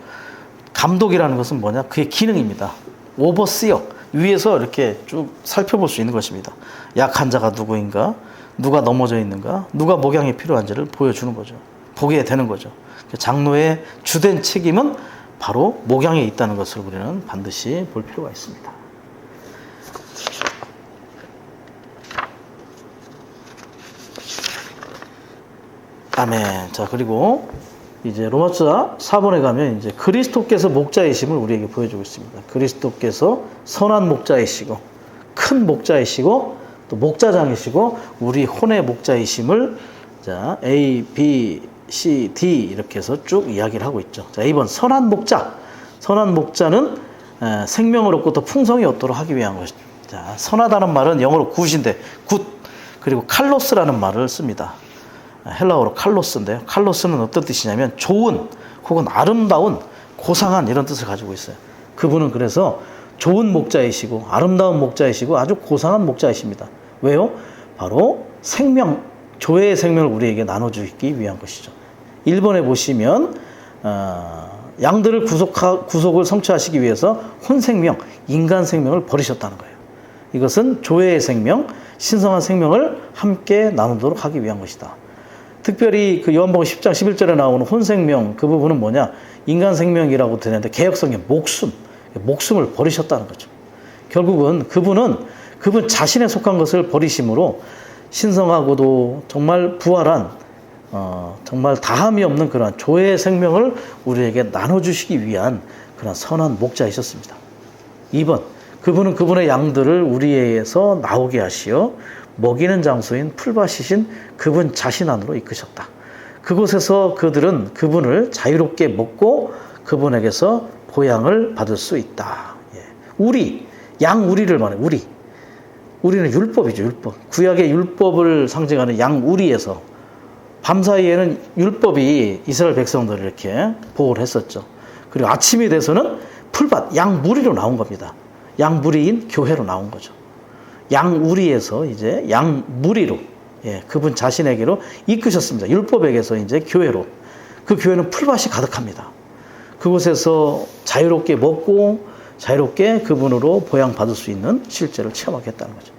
감독이라는 것은 뭐냐? 그의 기능입니다. 오버시어, 위에서 이렇게 쭉 살펴볼 수 있는 것입니다. 약한 자가 누구인가? 누가 넘어져 있는가? 누가 목양이 필요한지를 보여주는 거죠. 보게 되는 거죠. 장로의 주된 책임은 바로 목양에 있다는 것을 우리는 반드시 볼 필요가 있습니다. 아멘. 자, 그리고 이제 로마서 4번에 가면 이제 그리스도께서 목자이심을 우리에게 보여주고 있습니다. 그리스도께서 선한 목자이시고 큰 목자이시고 또 목자장이시고 우리 혼의 목자이심을 자, A, B, C, D 이렇게 해서 쭉 이야기를 하고 있죠. 자, 2번 선한 목자. 선한 목자는 생명을 얻고 또 풍성히 얻도록 하기 위한 것입니다. 자, 선하다는 말은 영어로 굿인데 굿, 그리고 칼로스라는 말을 씁니다. 헬라어로 칼로스인데요. 칼로스는 어떤 뜻이냐면 좋은 혹은 아름다운 고상한 이런 뜻을 가지고 있어요. 그분은 그래서 좋은 목자이시고 아름다운 목자이시고 아주 고상한 목자이십니다. 왜요? 바로 생명, 교회의 생명을 우리에게 나눠주기 위한 것이죠. 1번에 보시면 양들을 구속을 성취하시기 위해서 혼생명, 인간 생명을 버리셨다는 거예요. 이것은 교회의 생명, 신성한 생명을 함께 나누도록 하기 위한 것이다. 특별히 그 요한복음 10장 11절에 나오는 혼생명, 그 부분은 뭐냐? 인간 생명이라고 되는데 개역성의 목숨을 버리셨다는 거죠. 결국은 그분 자신에 속한 것을 버리심으로 신성하고도 정말 부활한 정말 다함이 없는 그러한 조의 생명을 우리에게 나눠주시기 위한 그런 선한 목자이셨습니다. 2번, 그분은 그분의 양들을 우리에게서 나오게 하시어 먹이는 장소인 풀밭이신 그분 자신 안으로 이끄셨다. 그곳에서 그들은 그분을 자유롭게 먹고 그분에게서 보양을 받을 수 있다. 양우리를 말해. 우리는 율법이죠. 율법. 구약의 율법을 상징하는 양우리에서 밤사이에는 율법이 이스라엘 백성들을 이렇게 보호를 했었죠. 그리고 아침이 돼서는 풀밭, 양무리로 나온 겁니다. 양무리인 교회로 나온 거죠. 양우리에서 이제 양무리로, 그분 자신에게로 이끄셨습니다. 율법에게서 이제 교회로. 그 교회는 풀밭이 가득합니다. 그곳에서 자유롭게 먹고 자유롭게 그분으로 보양받을 수 있는 실제를 체험하겠다는 거죠.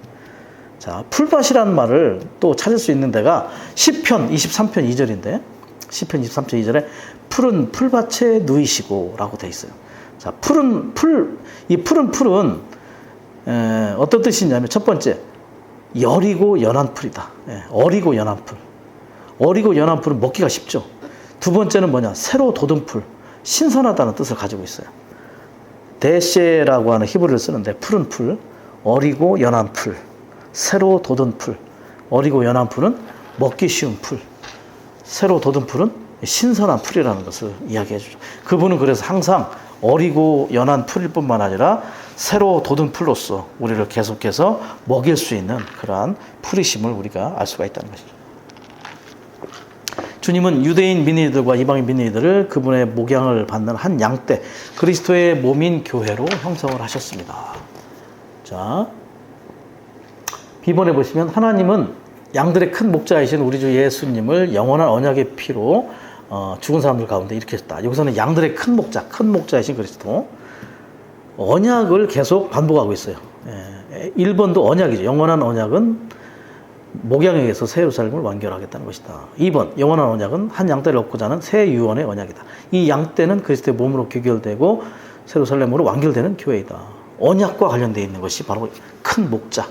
자, 풀밭이라는 말을 또 찾을 수 있는 데가 시편 23편 2절인데 시편 23편 2절에 푸른 풀밭에 누이시고 라고 돼 있어요. 자, 이 푸른 풀은 어떤 뜻이냐면 첫 번째, 여리고 연한 풀이다. 어리고 연한 풀. 어리고 연한 풀은 먹기가 쉽죠. 두 번째는 뭐냐? 새로 돋은 풀. 신선하다는 뜻을 가지고 있어요. 데셰라고 하는 히브리를 쓰는데 푸른 풀, 어리고 연한 풀, 새로 돋은 풀. 어리고 연한 풀은 먹기 쉬운 풀. 새로 돋은 풀은 신선한 풀이라는 것을 이야기해 주죠. 그분은 그래서 항상 어리고 연한 풀일 뿐만 아니라 새로 돋은 풀로서 우리를 계속해서 먹일 수 있는 그러한 풀이심을 우리가 알 수가 있다는 것이죠. 주님은 유대인 민의들과 이방인 민의들을 그분의 목양을 받는 한 양떼, 그리스도의 몸인 교회로 형성을 하셨습니다. 자, B번에 보시면 하나님은 양들의 큰 목자이신 우리 주 예수님을 영원한 언약의 피로 죽은 사람들 가운데 일으켰다. 여기서는 양들의 큰 목자이신 그리스도. 언약을 계속 반복하고 있어요. 1번도 언약이죠. 영원한 언약은 목양에 의해서 새 예루살렘을 완결하겠다는 것이다. 2번, 영원한 언약은 한 양떼를 얻고자 하는 새 유언의 언약이다. 이 양떼는 그리스도의 몸으로 귀결되고 새 예루살렘으로 완결되는 교회이다. 언약과 관련되어 있는 것이 바로 큰 목자,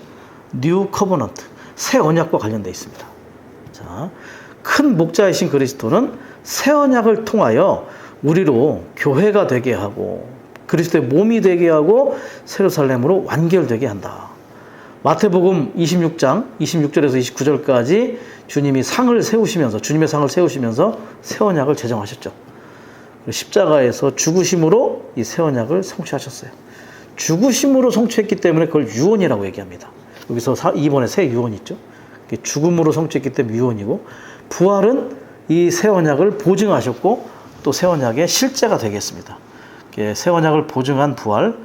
뉴 커버넌트, 새 언약과 관련되어 있습니다. 자, 큰 목자이신 그리스도는 새 언약을 통하여 우리로 교회가 되게 하고 그리스도의 몸이 되게 하고 예루살렘으로 완결되게 한다. 마태복음 26장 26절에서 29절까지 주님이 주님의 상을 세우시면서 새 언약을 제정하셨죠. 십자가에서 죽으심으로 이 새 언약을 성취하셨어요. 죽으심으로 성취했기 때문에 그걸 유언이라고 얘기합니다. 여기서 이번에 새 유언이 있죠. 죽음으로 성취했기 때문에 유언이고, 부활은 이 새 언약을 보증하셨고 또 새 언약의 실제가 되겠습니다. 새 언약을 보증한 부활,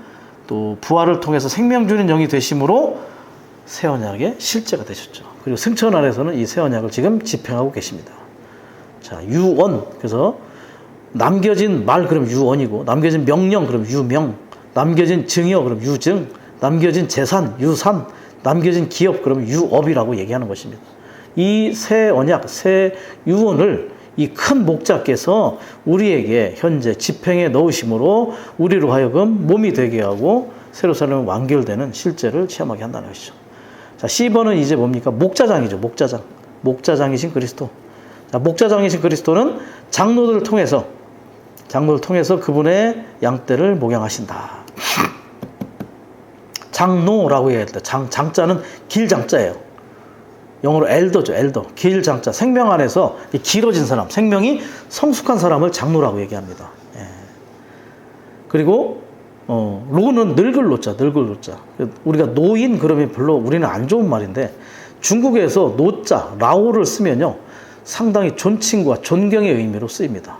또 부활을 통해서 생명 주는 영이 되심으로 새 언약의 실제가 되셨죠. 그리고 승천 안에서는 이 새 언약을 지금 집행하고 계십니다. 자, 유언. 그래서 남겨진 말 그럼 유언이고, 남겨진 명령 그럼 유명, 남겨진 증여 그럼 유증, 남겨진 재산 유산, 남겨진 기업 그럼 유업이라고 얘기하는 것입니다. 이 새 언약, 새 유언을 이 큰 목자께서 우리에게 현재 집행에 넣으심으로 우리로 하여금 몸이 되게 하고 예루살렘 완결되는 실제를 체험하게 한다는 것이죠. 자, C번은 이제 뭡니까? 목자장이죠. 목자장. 목자장이신 그리스도. 자, 목자장이신 그리스도는 장로들을 통해서 그분의 양떼를 목양하신다. 장로라고 얘기했다. 장자는 길장자예요. 영어로 엘더죠. 엘더. 길장자. 생명 안에서 길어진 사람, 생명이 성숙한 사람을 장로라고 얘기합니다. 예. 그리고 로는 늙을 노자. 우리가 노인 그러면 별로 우리는 안 좋은 말인데, 중국에서 노자, 라오를 쓰면요 상당히 존칭과 존경의 의미로 쓰입니다.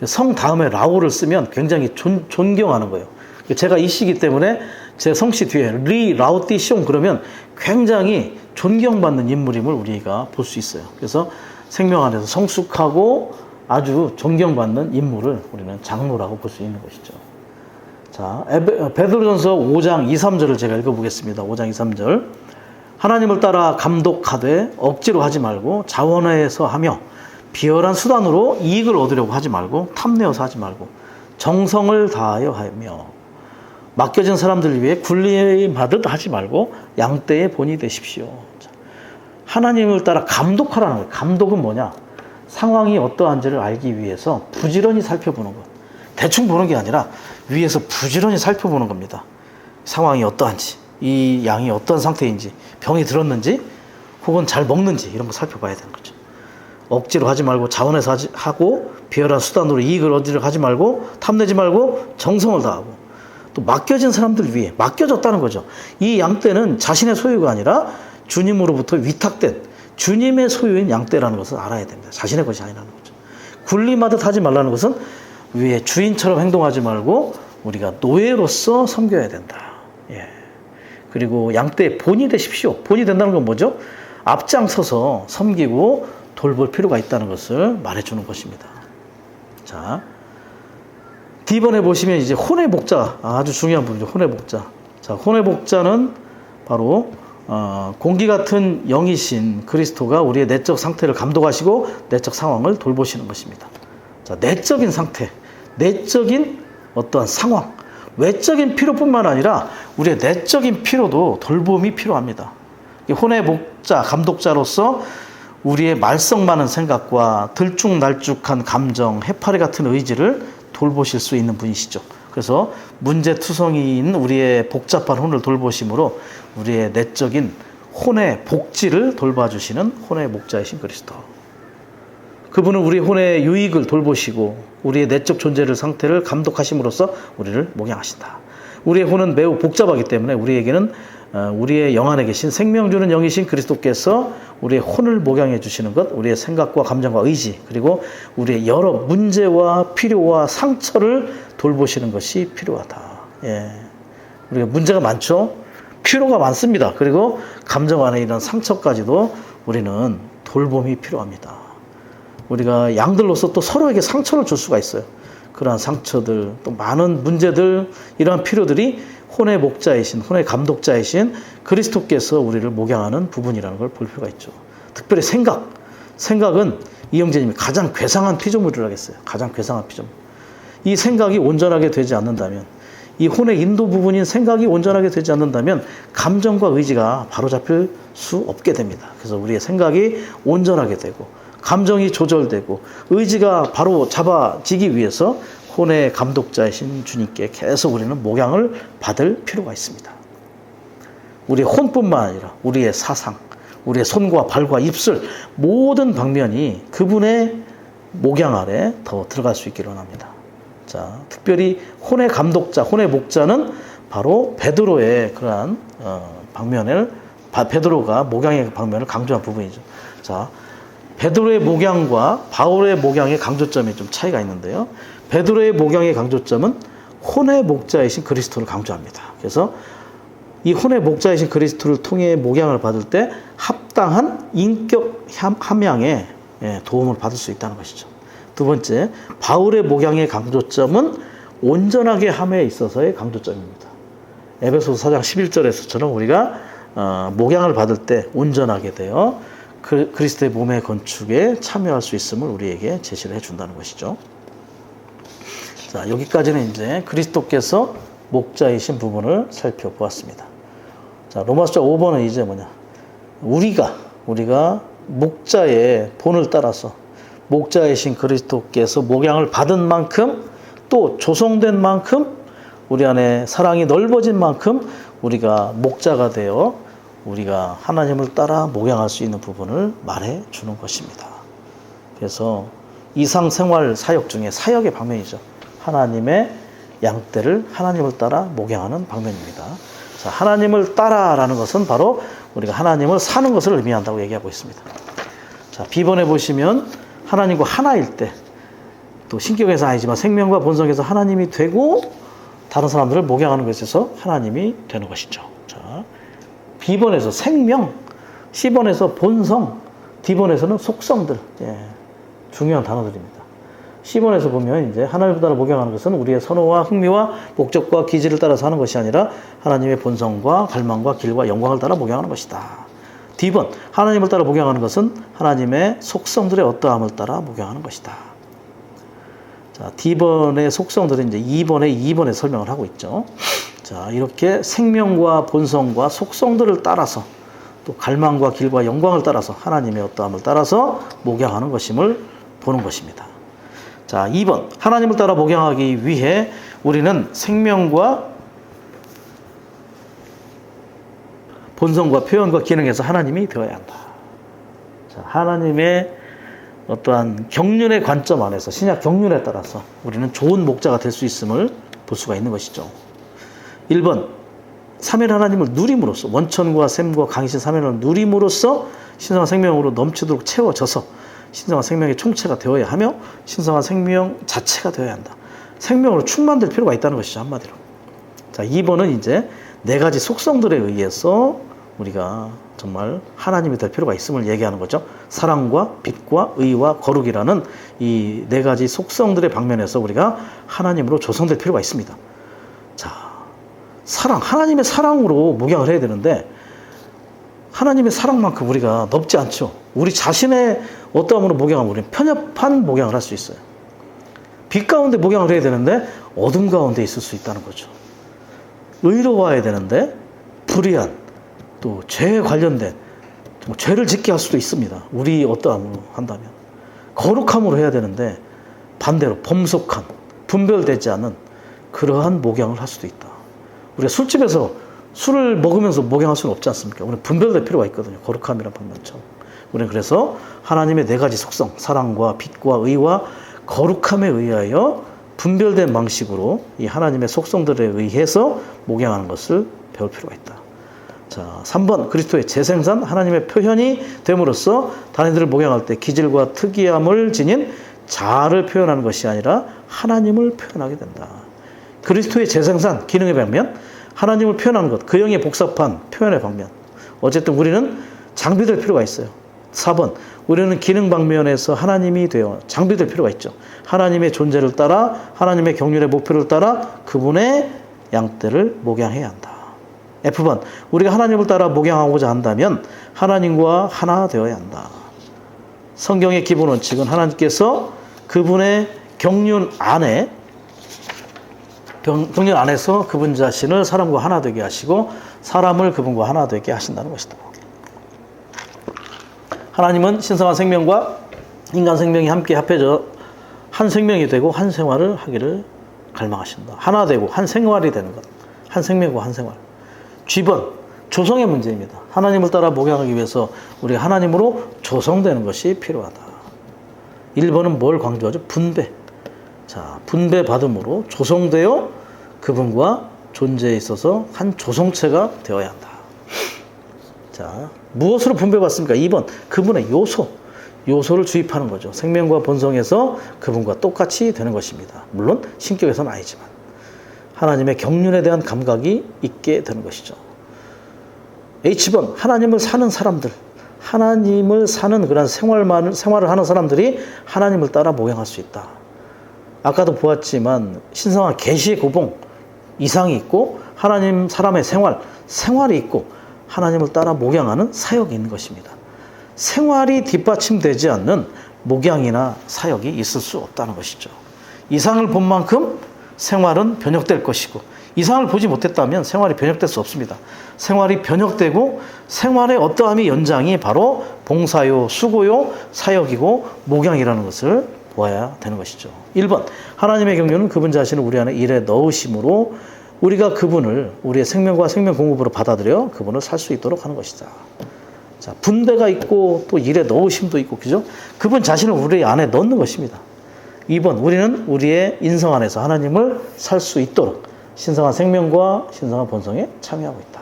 성 다음에 라오를 쓰면 굉장히 존경하는 거예요. 제가 이 시기 때문에 제 성씨 뒤에 리 라오띠숑 그러면 굉장히 존경받는 인물임을 우리가 볼 수 있어요. 그래서 생명 안에서 성숙하고 아주 존경받는 인물을 우리는 장로라고 볼 수 있는 것이죠. 자, 베드로전서 5장 2, 3절을 제가 읽어보겠습니다. 5장 2, 3절. 하나님을 따라 감독하되 억지로 하지 말고 자원해서 하며 비열한 수단으로 이익을 얻으려고 하지 말고 탐내어서 하지 말고 정성을 다하여 하며 맡겨진 사람들을 위해 굴림하듯 하지 말고 양떼의 본이 되십시오. 하나님을 따라 감독하라는 거예요. 감독은 뭐냐? 상황이 어떠한지를 알기 위해서 부지런히 살펴보는 것. 대충 보는 게 아니라 위에서 부지런히 살펴보는 겁니다. 상황이 어떠한지, 이 양이 어떤 상태인지, 병이 들었는지, 혹은 잘 먹는지 이런 거 살펴봐야 되는 거죠. 억지로 하지 말고 자원해서 하고 비열한 수단으로 이익을 얻으려고 하지 말고 탐내지 말고 정성을 다하고 또 맡겨진 사람들 위해 맡겨졌다는 거죠. 이 양떼는 자신의 소유가 아니라 주님으로부터 위탁된 주님의 소유인 양떼라는 것을 알아야 됩니다. 자신의 것이 아니라는 거죠. 굴림하듯 하지 말라는 것은 위에 주인처럼 행동하지 말고 우리가 노예로서 섬겨야 된다. 예. 그리고 양떼의 본이 되십시오. 본이 된다는 건 뭐죠? 앞장서서 섬기고 돌볼 필요가 있다는 것을 말해주는 것입니다. 자, D번에 보시면 이제 혼의 목자, 아주 중요한 부분이죠. 혼의 목자. 자, 혼의 목자는 바로 공기 같은 영이신 그리스도가 우리의 내적 상태를 감독하시고 내적 상황을 돌보시는 것입니다. 자, 내적인 상태, 내적인 어떠한 상황, 외적인 필요뿐만 아니라 우리의 내적인 필요도 돌봄이 필요합니다. 혼의 목자, 감독자로서 우리의 말썽 많은 생각과 들쭉날쭉한 감정, 해파리 같은 의지를 돌보실 수 있는 분이시죠. 그래서 문제투성이인 우리의 복잡한 혼을 돌보심으로 우리의 내적인 혼의 복지를 돌봐주시는 혼의 목자이신 그리스도. 그분은 우리 혼의 유익을 돌보시고 우리의 내적 존재를 상태를 감독하심으로써 우리를 목양하신다. 우리의 혼은 매우 복잡하기 때문에 우리에게는 우리의 영 안에 계신 생명 주는 영이신 그리스도께서 우리의 혼을 목양해 주시는 것, 우리의 생각과 감정과 의지, 그리고 우리의 여러 문제와 필요와 상처를 돌보시는 것이 필요하다. 예. 우리가 문제가 많죠? 필요가 많습니다. 그리고 감정 안에 이런 상처까지도 우리는 돌봄이 필요합니다. 우리가 양들로서 또 서로에게 상처를 줄 수가 있어요. 그러한 상처들, 또 많은 문제들, 이러한 필요들이 혼의 목자이신, 혼의 감독자이신 그리스도께서 우리를 목양하는 부분이라는 걸 볼 필요가 있죠. 특별히 생각은 이영재님이 가장 괴상한 피조물이라고 했어요. 가장 괴상한 피조물. 이 생각이 온전하게 되지 않는다면, 이 혼의 인도 부분인 생각이 온전하게 되지 않는다면 감정과 의지가 바로잡힐 수 없게 됩니다. 그래서 우리의 생각이 온전하게 되고 감정이 조절되고 의지가 바로 잡아지기 위해서 혼의 감독자이신 주님께 계속 우리는 목양을 받을 필요가 있습니다. 우리의 혼뿐만 아니라 우리의 사상, 우리의 손과 발과 입술 모든 방면이 그분의 목양 아래 더 들어갈 수 있기를 원합니다. 자, 특별히 혼의 감독자, 혼의 목자는 바로 베드로의 그러한 방면을 베드로가 목양의 방면을 강조한 부분이죠. 자, 베드로의 목양과 바울의 목양의 강조점이 좀 차이가 있는데요. 베드로의 목양의 강조점은 혼의 목자이신 그리스도를 강조합니다. 그래서 이 혼의 목자이신 그리스도를 통해 목양을 받을 때 합당한 인격 함양에 도움을 받을 수 있다는 것이죠. 두 번째, 바울의 목양의 강조점은 온전하게 함에 있어서의 강조점입니다. 에베소서 4장 11절에서처럼 우리가 목양을 받을 때 온전하게 되어 그리스도의 몸의 건축에 참여할 수 있음을 우리에게 제시를 해준다는 것이죠. 자, 여기까지는 이제 그리스도께서 목자이신 부분을 살펴보았습니다. 자, 로마서 5번은 이제 뭐냐? 우리가 목자의 본을 따라서 목자이신 그리스도께서 목양을 받은 만큼 또 조성된 만큼 우리 안에 사랑이 넓어진 만큼 우리가 목자가 되어 우리가 하나님을 따라 목양할 수 있는 부분을 말해 주는 것입니다. 그래서 일상생활 사역 중에 사역의 방면이죠. 하나님의 양떼를 하나님을 따라 목양하는 방면입니다. 자, 하나님을 따라라는 것은 바로 우리가 하나님을 사는 것을 의미한다고 얘기하고 있습니다. 자, B번에 보시면 하나님과 하나일 때, 또 신격에서 아니지만 생명과 본성에서 하나님이 되고 다른 사람들을 목양하는 것에서 하나님이 되는 것이죠. 자, B번에서 생명, C번에서 본성, D번에서는 속성들, 중요한 단어들입니다. C번에서 보면 이제 하나님을 따라 목양하는 것은 우리의 선호와 흥미와 목적과 기질을 따라서 하는 것이 아니라 하나님의 본성과 갈망과 길과 영광을 따라 목양하는 것이다. D번, 하나님을 따라 목양하는 것은 하나님의 속성들의 어떠함을 따라 목양하는 것이다. 자, D번의 속성들은 이제 2번에 설명을 하고 있죠. 자, 이렇게 생명과 본성과 속성들을 따라서 또 갈망과 길과 영광을 따라서 하나님의 어떠함을 따라서 목양하는 것임을 보는 것입니다. 자, 2번, 하나님을 따라 목양하기 위해 우리는 생명과 본성과 표현과 기능에서 하나님이 되어야 한다. 자, 하나님의 어떠한 경륜의 관점 안에서, 신약 경륜에 따라서 우리는 좋은 목자가 될 수 있음을 볼 수가 있는 것이죠. 1번, 삼위일 하나님을 누림으로써, 원천과 샘과 강이신 삼위일을 누림으로써 신성한 생명으로 넘치도록 채워져서 신성한 생명의 총체가 되어야 하며 신성한 생명 자체가 되어야 한다. 생명으로 충만될 필요가 있다는 것이죠, 한마디로. 자, 2번은 이제 4가지 속성들에 의해서 우리가 정말 하나님이 될 필요가 있음을 얘기하는 거죠. 사랑과 빛과 의와 거룩이라는 이 4가지 속성들의 방면에서 우리가 하나님으로 조성될 필요가 있습니다. 자, 사랑, 하나님의 사랑으로 목양을 해야 되는데 하나님의 사랑만큼 우리가 넓지 않죠. 우리 자신의 어떠함으로 목양하면 우리는 편협한 목양을 할 수 있어요. 빛 가운데 목양을 해야 되는데 어둠 가운데 있을 수 있다는 거죠. 의로워야 되는데 불의한, 또 죄에 관련된 죄를 짓게 할 수도 있습니다. 우리 어떠함으로 한다면. 거룩함으로 해야 되는데 반대로 범속한, 분별되지 않은 그러한 목양을 할 수도 있다. 우리가 술집에서 술을 먹으면서 목양할 수는 없지 않습니까? 우리는 분별될 필요가 있거든요. 거룩함이란 방면처럼. 우리는 그래서 하나님의 4가지 속성, 사랑과 빛과 의와 거룩함에 의하여 분별된 방식으로 이 하나님의 속성들에 의해서 목양하는 것을 배울 필요가 있다. 자, 3번, 그리스도의 재생산, 하나님의 표현이 됨으로써 다니들을 목양할 때 기질과 특이함을 지닌 자아를 표현하는 것이 아니라 하나님을 표현하게 된다. 그리스도의 재생산, 기능의 방면, 하나님을 표현하는 것, 그 영의 복잡한 표현의 방면. 어쨌든 우리는 장비될 필요가 있어요. 4번, 우리는 기능 방면에서 하나님이 되어 장비될 필요가 있죠. 하나님의 존재를 따라, 하나님의 경륜의 목표를 따라 그분의 양떼를 목양해야 한다. F번, 우리가 하나님을 따라 목양하고자 한다면 하나님과 하나 되어야 한다. 성경의 기본 원칙은 하나님께서 그분의 경륜 안에서 그분 자신을 사람과 하나 되게 하시고 사람을 그분과 하나 되게 하신다는 것이다. 하나님은 신성한 생명과 인간 생명이 함께 합해져 한 생명이 되고 한 생활을 하기를 갈망하신다. 하나 되고 한 생활이 되는 것. 한 생명과 한 생활. G번, 조성의 문제입니다. 하나님을 따라 목양하기 위해서 우리가 하나님으로 조성되는 것이 필요하다. 1번은 뭘 강조하죠? 분배. 자, 분배받음으로 조성되어 그분과 존재에 있어서 한 조성체가 되어야 한다. 자, 무엇으로 분배받습니까? 2번, 그분의 요소를 주입하는 거죠. 생명과 본성에서 그분과 똑같이 되는 것입니다. 물론 신격에서는 아니지만 하나님의 경륜에 대한 감각이 있게 되는 것이죠. H번, 하나님을 사는 사람들, 하나님을 사는 그런 생활을 하는 사람들이 하나님을 따라 목양할 수 있다. 아까도 보았지만 신성한 계시의 고봉, 이상이 있고 하나님 사람의 생활이 있고 하나님을 따라 목양하는 사역이 있는 것입니다. 생활이 뒷받침되지 않는 목양이나 사역이 있을 수 없다는 것이죠. 이상을 본 만큼 생활은 변혁될 것이고 이상을 보지 못했다면 생활이 변혁될 수 없습니다. 생활이 변혁되고 생활의 어떠함이 연장이 바로 봉사요, 수고요, 사역이고 목양이라는 것을 보아야 되는 것이죠. 1번, 하나님의 경륜은 그분 자신을 우리 안에 일에 넣으심으로 우리가 그분을 우리의 생명과 생명 공급으로 받아들여 그분을 살 수 있도록 하는 것이다. 자, 분배가 있고 또 일에 넣으심도 있고, 그죠? 그분 자신을 우리 안에 넣는 것입니다. 2번, 우리는 우리의 인성 안에서 하나님을 살 수 있도록 신성한 생명과 신성한 본성에 참여하고 있다.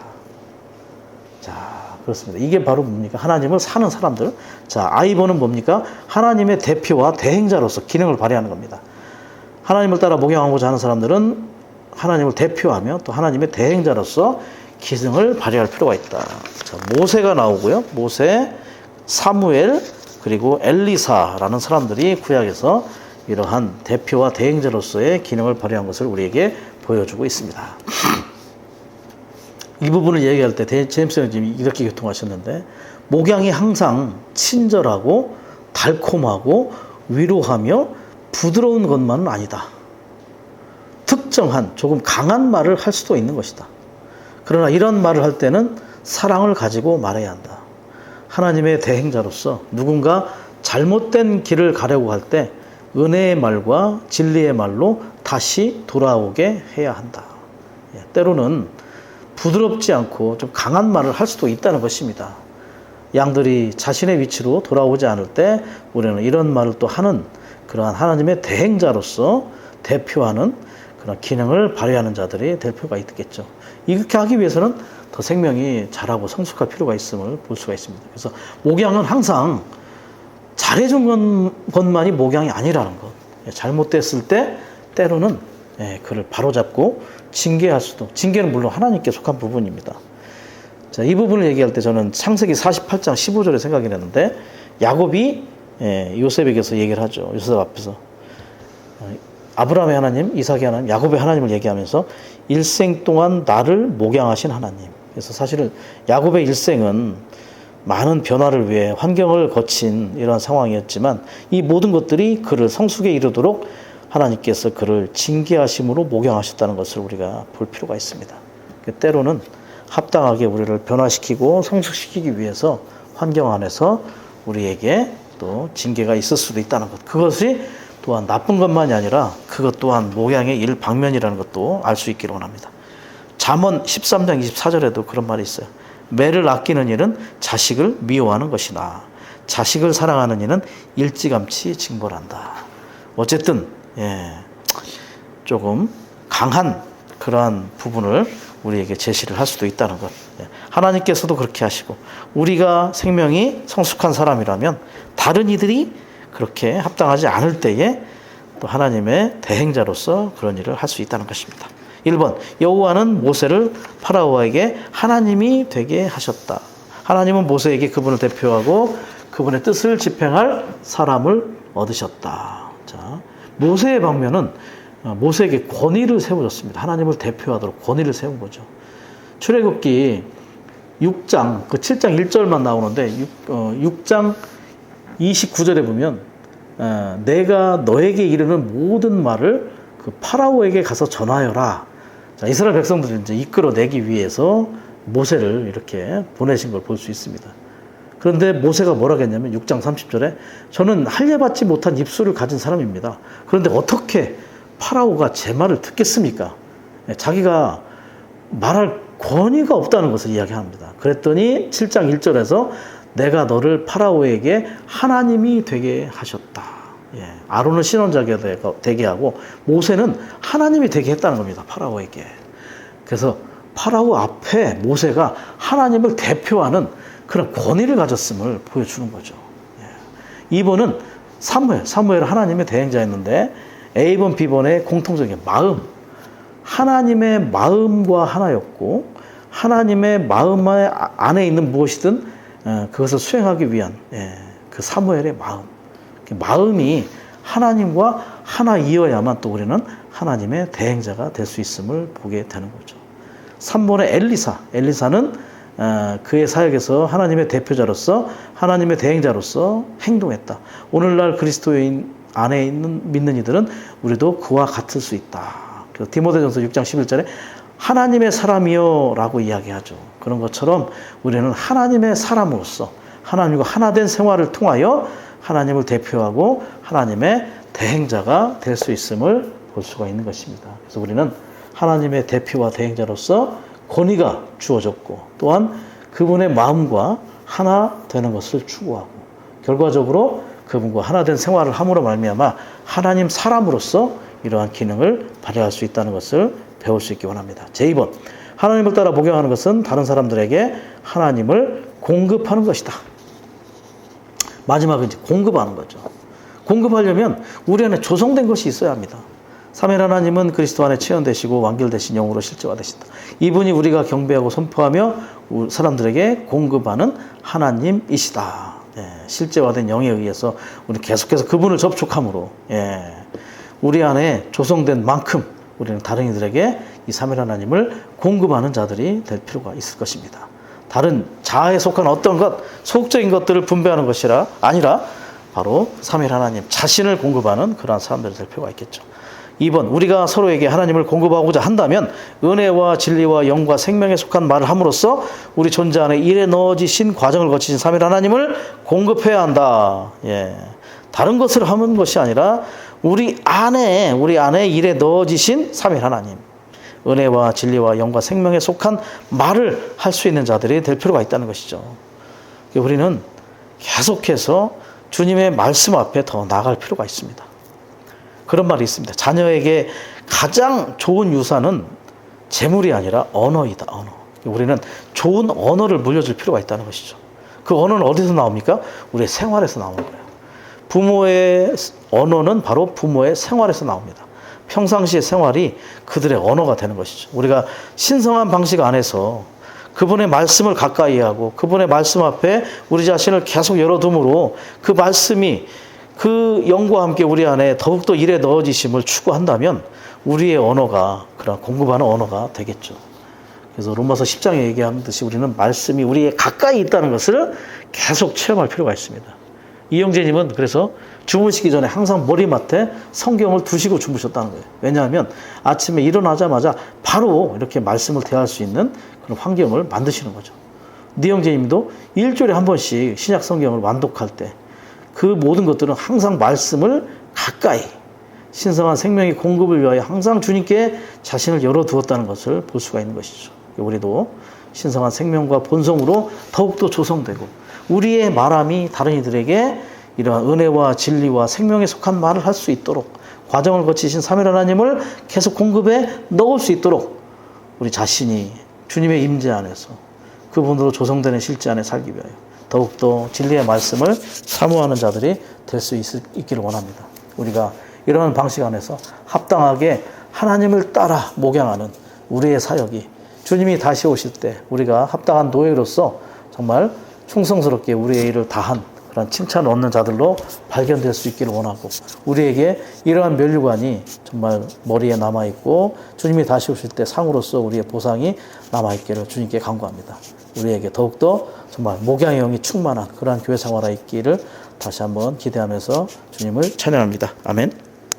자, 그렇습니다. 이게 바로 뭡니까? 하나님을 사는 사람들. 자, I번은 뭡니까? 하나님의 대표와 대행자로서 기능을 발휘하는 겁니다. 하나님을 따라 목양하고자 하는 사람들은 하나님을 대표하며 또 하나님의 대행자로서 기능을 발휘할 필요가 있다. 자, 모세가 나오고요. 모세, 사무엘, 그리고 엘리사라는 사람들이 구약에서 이러한 대표와 대행자로서의 기능을 발휘한 것을 우리에게 보여주고 있습니다. 이 부분을 얘기할 때 제임스 형님이 이렇게 교통하셨는데, 목양이 항상 친절하고 달콤하고 위로하며 부드러운 것만은 아니다. 특정한 조금 강한 말을 할 수도 있는 것이다. 그러나 이런 말을 할 때는 사랑을 가지고 말해야 한다. 하나님의 대행자로서 누군가 잘못된 길을 가려고 할 때 은혜의 말과 진리의 말로 다시 돌아오게 해야 한다. 때로는 부드럽지 않고 좀 강한 말을 할 수도 있다는 것입니다. 양들이 자신의 위치로 돌아오지 않을 때 우리는 이런 말을 또 하는 그러한 하나님의 대행자로서 대표하는 그런 기능을 발휘하는 자들이 될 필요가 있겠죠. 이렇게 하기 위해서는 더 생명이 자라고 성숙할 필요가 있음을 볼 수가 있습니다. 그래서 목양은 항상 잘해준 것만이 목양이 아니라는 것. 잘못됐을 때 때로는 그를 바로잡고 징계할 수도. 징계는 물론 하나님께 속한 부분입니다. 자, 이 부분을 얘기할 때 저는 창세기 48장 15절에 생각이 나는데, 야곱이 요셉에게서 얘기를 하죠. 요셉 앞에서. 아브라함의 하나님, 이삭의 하나님, 야곱의 하나님을 얘기하면서 일생 동안 나를 목양하신 하나님. 그래서 사실은 야곱의 일생은 많은 변화를 위해 환경을 거친 이런 상황이었지만 이 모든 것들이 그를 성숙에 이르도록 하나님께서 그를 징계하심으로 목양하셨다는 것을 우리가 볼 필요가 있습니다. 때로는 합당하게 우리를 변화시키고 성숙시키기 위해서 환경 안에서 우리에게 또 징계가 있을 수도 있다는 것. 그것이 또한 나쁜 것만이 아니라 그것 또한 목양의 일방면이라는 것도 알 수 있기를 원합니다. 잠언 13장 24절에도 그런 말이 있어요. 매를 아끼는 이는 자식을 미워하는 것이나 자식을 사랑하는 이는 일찌감치 징벌한다. 어쨌든 조금 강한 그러한 부분을 우리에게 제시를 할 수도 있다는 것. 하나님께서도 그렇게 하시고 우리가 생명이 성숙한 사람이라면 다른 이들이 그렇게 합당하지 않을 때에 또 하나님의 대행자로서 그런 일을 할 수 있다는 것입니다. 1번, 여호와는 모세를 파라오에게 하나님이 되게 하셨다. 하나님은 모세에게 그분을 대표하고 그분의 뜻을 집행할 사람을 얻으셨다. 자, 모세의 방면은 모세에게 권위를 세워줬습니다. 하나님을 대표하도록 권위를 세운 거죠. 출애굽기 6장, 그 7장 1절만 나오는데 6장 29절에 보면 내가 너에게 이르는 모든 말을 그 파라오에게 가서 전하여라. 자, 이스라엘 백성들을 이제 이끌어내기 위해서 모세를 이렇게 보내신 걸 볼 수 있습니다. 그런데 모세가 뭐라고 했냐면 6장 30절에 저는 할례받지 못한 입술을 가진 사람입니다. 그런데 어떻게 파라오가 제 말을 듣겠습니까? 자기가 말할 권위가 없다는 것을 이야기합니다. 그랬더니 7장 1절에서 내가 너를 파라오에게 하나님이 되게 하셨다. 아론은 신원자가 되게 하고 모세는 하나님이 되게 했다는 겁니다. 파라오에게. 그래서 파라오 앞에 모세가 하나님을 대표하는 그런 권위를 가졌음을 보여주는 거죠. 2번은 사무엘 하나님의 대행자였는데 A번, B번의 공통적인 마음. 하나님의 마음과 하나였고 하나님의 마음 안에 있는 무엇이든 그것을 수행하기 위한 그 사무엘의 마음. 마음이 하나님과 하나이어야만 또 우리는 하나님의 대행자가 될 수 있음을 보게 되는 거죠. 3번의 엘리사는 그의 사역에서 하나님의 대표자로서 하나님의 대행자로서 행동했다. 오늘날 그리스도인 안에 있는 믿는 이들은 우리도 그와 같을 수 있다. 디모데전서 6장 11절에 하나님의 사람이요 라고 이야기하죠. 그런 것처럼 우리는 하나님의 사람으로서 하나님과 하나된 생활을 통하여 하나님을 대표하고 하나님의 대행자가 될 수 있음을 볼 수가 있는 것입니다. 그래서 우리는 하나님의 대표와 대행자로서 권위가 주어졌고 또한 그분의 마음과 하나 되는 것을 추구하고 결과적으로 그분과 하나 된 생활을 함으로 말미암아 하나님 사람으로서 이러한 기능을 발휘할 수 있다는 것을 배울 수 있기 원합니다. 제2번, 하나님을 따라 목양하는 것은 다른 사람들에게 하나님을 공급하는 것이다. 마지막은 이제 공급하는 거죠. 공급하려면 우리 안에 조성된 것이 있어야 합니다. 삼위일 하나님은 그리스도 안에 체현되시고 완결되신 영으로 실제화되신다. 이분이 우리가 경배하고 선포하며 사람들에게 공급하는 하나님이시다. 실제화된 영에 의해서 우리 계속해서 그분을 접촉함으로 우리 안에 조성된 만큼 우리는 다른 이들에게 이 삼위일 하나님을 공급하는 자들이 될 필요가 있을 것입니다. 다른 자아에 속한 어떤 것, 소극적인 것들을 분배하는 것이 아니라 바로 삼위일 하나님 자신을 공급하는 그러한 사람들이 될 필요가 있겠죠. 2번, 우리가 서로에게 하나님을 공급하고자 한다면 은혜와 진리와 영과 생명에 속한 말을 함으로써 우리 존재 안에 일에 넣어지신 과정을 거치신 삼위일 하나님을 공급해야 한다. 다른 것을 하는 것이 아니라 우리 안에 일에 넣어지신 삼위일 하나님, 은혜와 진리와 영과 생명에 속한 말을 할 수 있는 자들이 될 필요가 있다는 것이죠. 우리는 계속해서 주님의 말씀 앞에 더 나아갈 필요가 있습니다. 그런 말이 있습니다. 자녀에게 가장 좋은 유산은 재물이 아니라 언어이다. 언어. 우리는 좋은 언어를 물려줄 필요가 있다는 것이죠. 그 언어는 어디서 나옵니까? 우리의 생활에서 나오는 거예요. 부모의 언어는 바로 부모의 생활에서 나옵니다. 평상시의 생활이 그들의 언어가 되는 것이죠. 우리가 신성한 방식 안에서 그분의 말씀을 가까이 하고 그분의 말씀 앞에 우리 자신을 계속 열어둠으로 그 말씀이 그 영과 함께 우리 안에 더욱더 일에 넣어지심을 추구한다면 우리의 언어가 그런 공급하는 언어가 되겠죠. 그래서 로마서 10장에 얘기하는 듯이 우리는 말씀이 우리에 가까이 있다는 것을 계속 체험할 필요가 있습니다. 이영재님은 그래서 주무시기 전에 항상 머리맡에 성경을 두시고 주무셨다는 거예요. 왜냐하면 아침에 일어나자마자 바로 이렇게 말씀을 대할 수 있는 그런 환경을 만드시는 거죠. 니영재님도 일주일에 한 번씩 신약 성경을 완독할 때 그 모든 것들은 항상 말씀을 가까이 신성한 생명의 공급을 위하여 항상 주님께 자신을 열어두었다는 것을 볼 수가 있는 것이죠. 우리도 신성한 생명과 본성으로 더욱더 조성되고 우리의 말함이 다른 이들에게 이러한 은혜와 진리와 생명에 속한 말을 할 수 있도록 과정을 거치신 삼위일 하나님을 계속 공급해 넣을 수 있도록 우리 자신이 주님의 임재 안에서 그분으로 조성되는 실제 안에 살기 위하여 더욱더 진리의 말씀을 사모하는 자들이 될 수 있기를 원합니다. 우리가 이러한 방식 안에서 합당하게 하나님을 따라 목양하는 우리의 사역이 주님이 다시 오실 때 우리가 합당한 노예로서 정말 충성스럽게 우리의 일을 다한 그런 칭찬을 얻는 자들로 발견될 수 있기를 원하고 우리에게 이러한 면류관이 정말 머리에 남아있고 주님이 다시 오실 때 상으로서 우리의 보상이 남아있기를 주님께 간구합니다. 우리에게 더욱더 정말 목양의 영이 충만한 그러한 교회 생활이 있기를 다시 한번 기대하면서 주님을 찬양합니다. 아멘.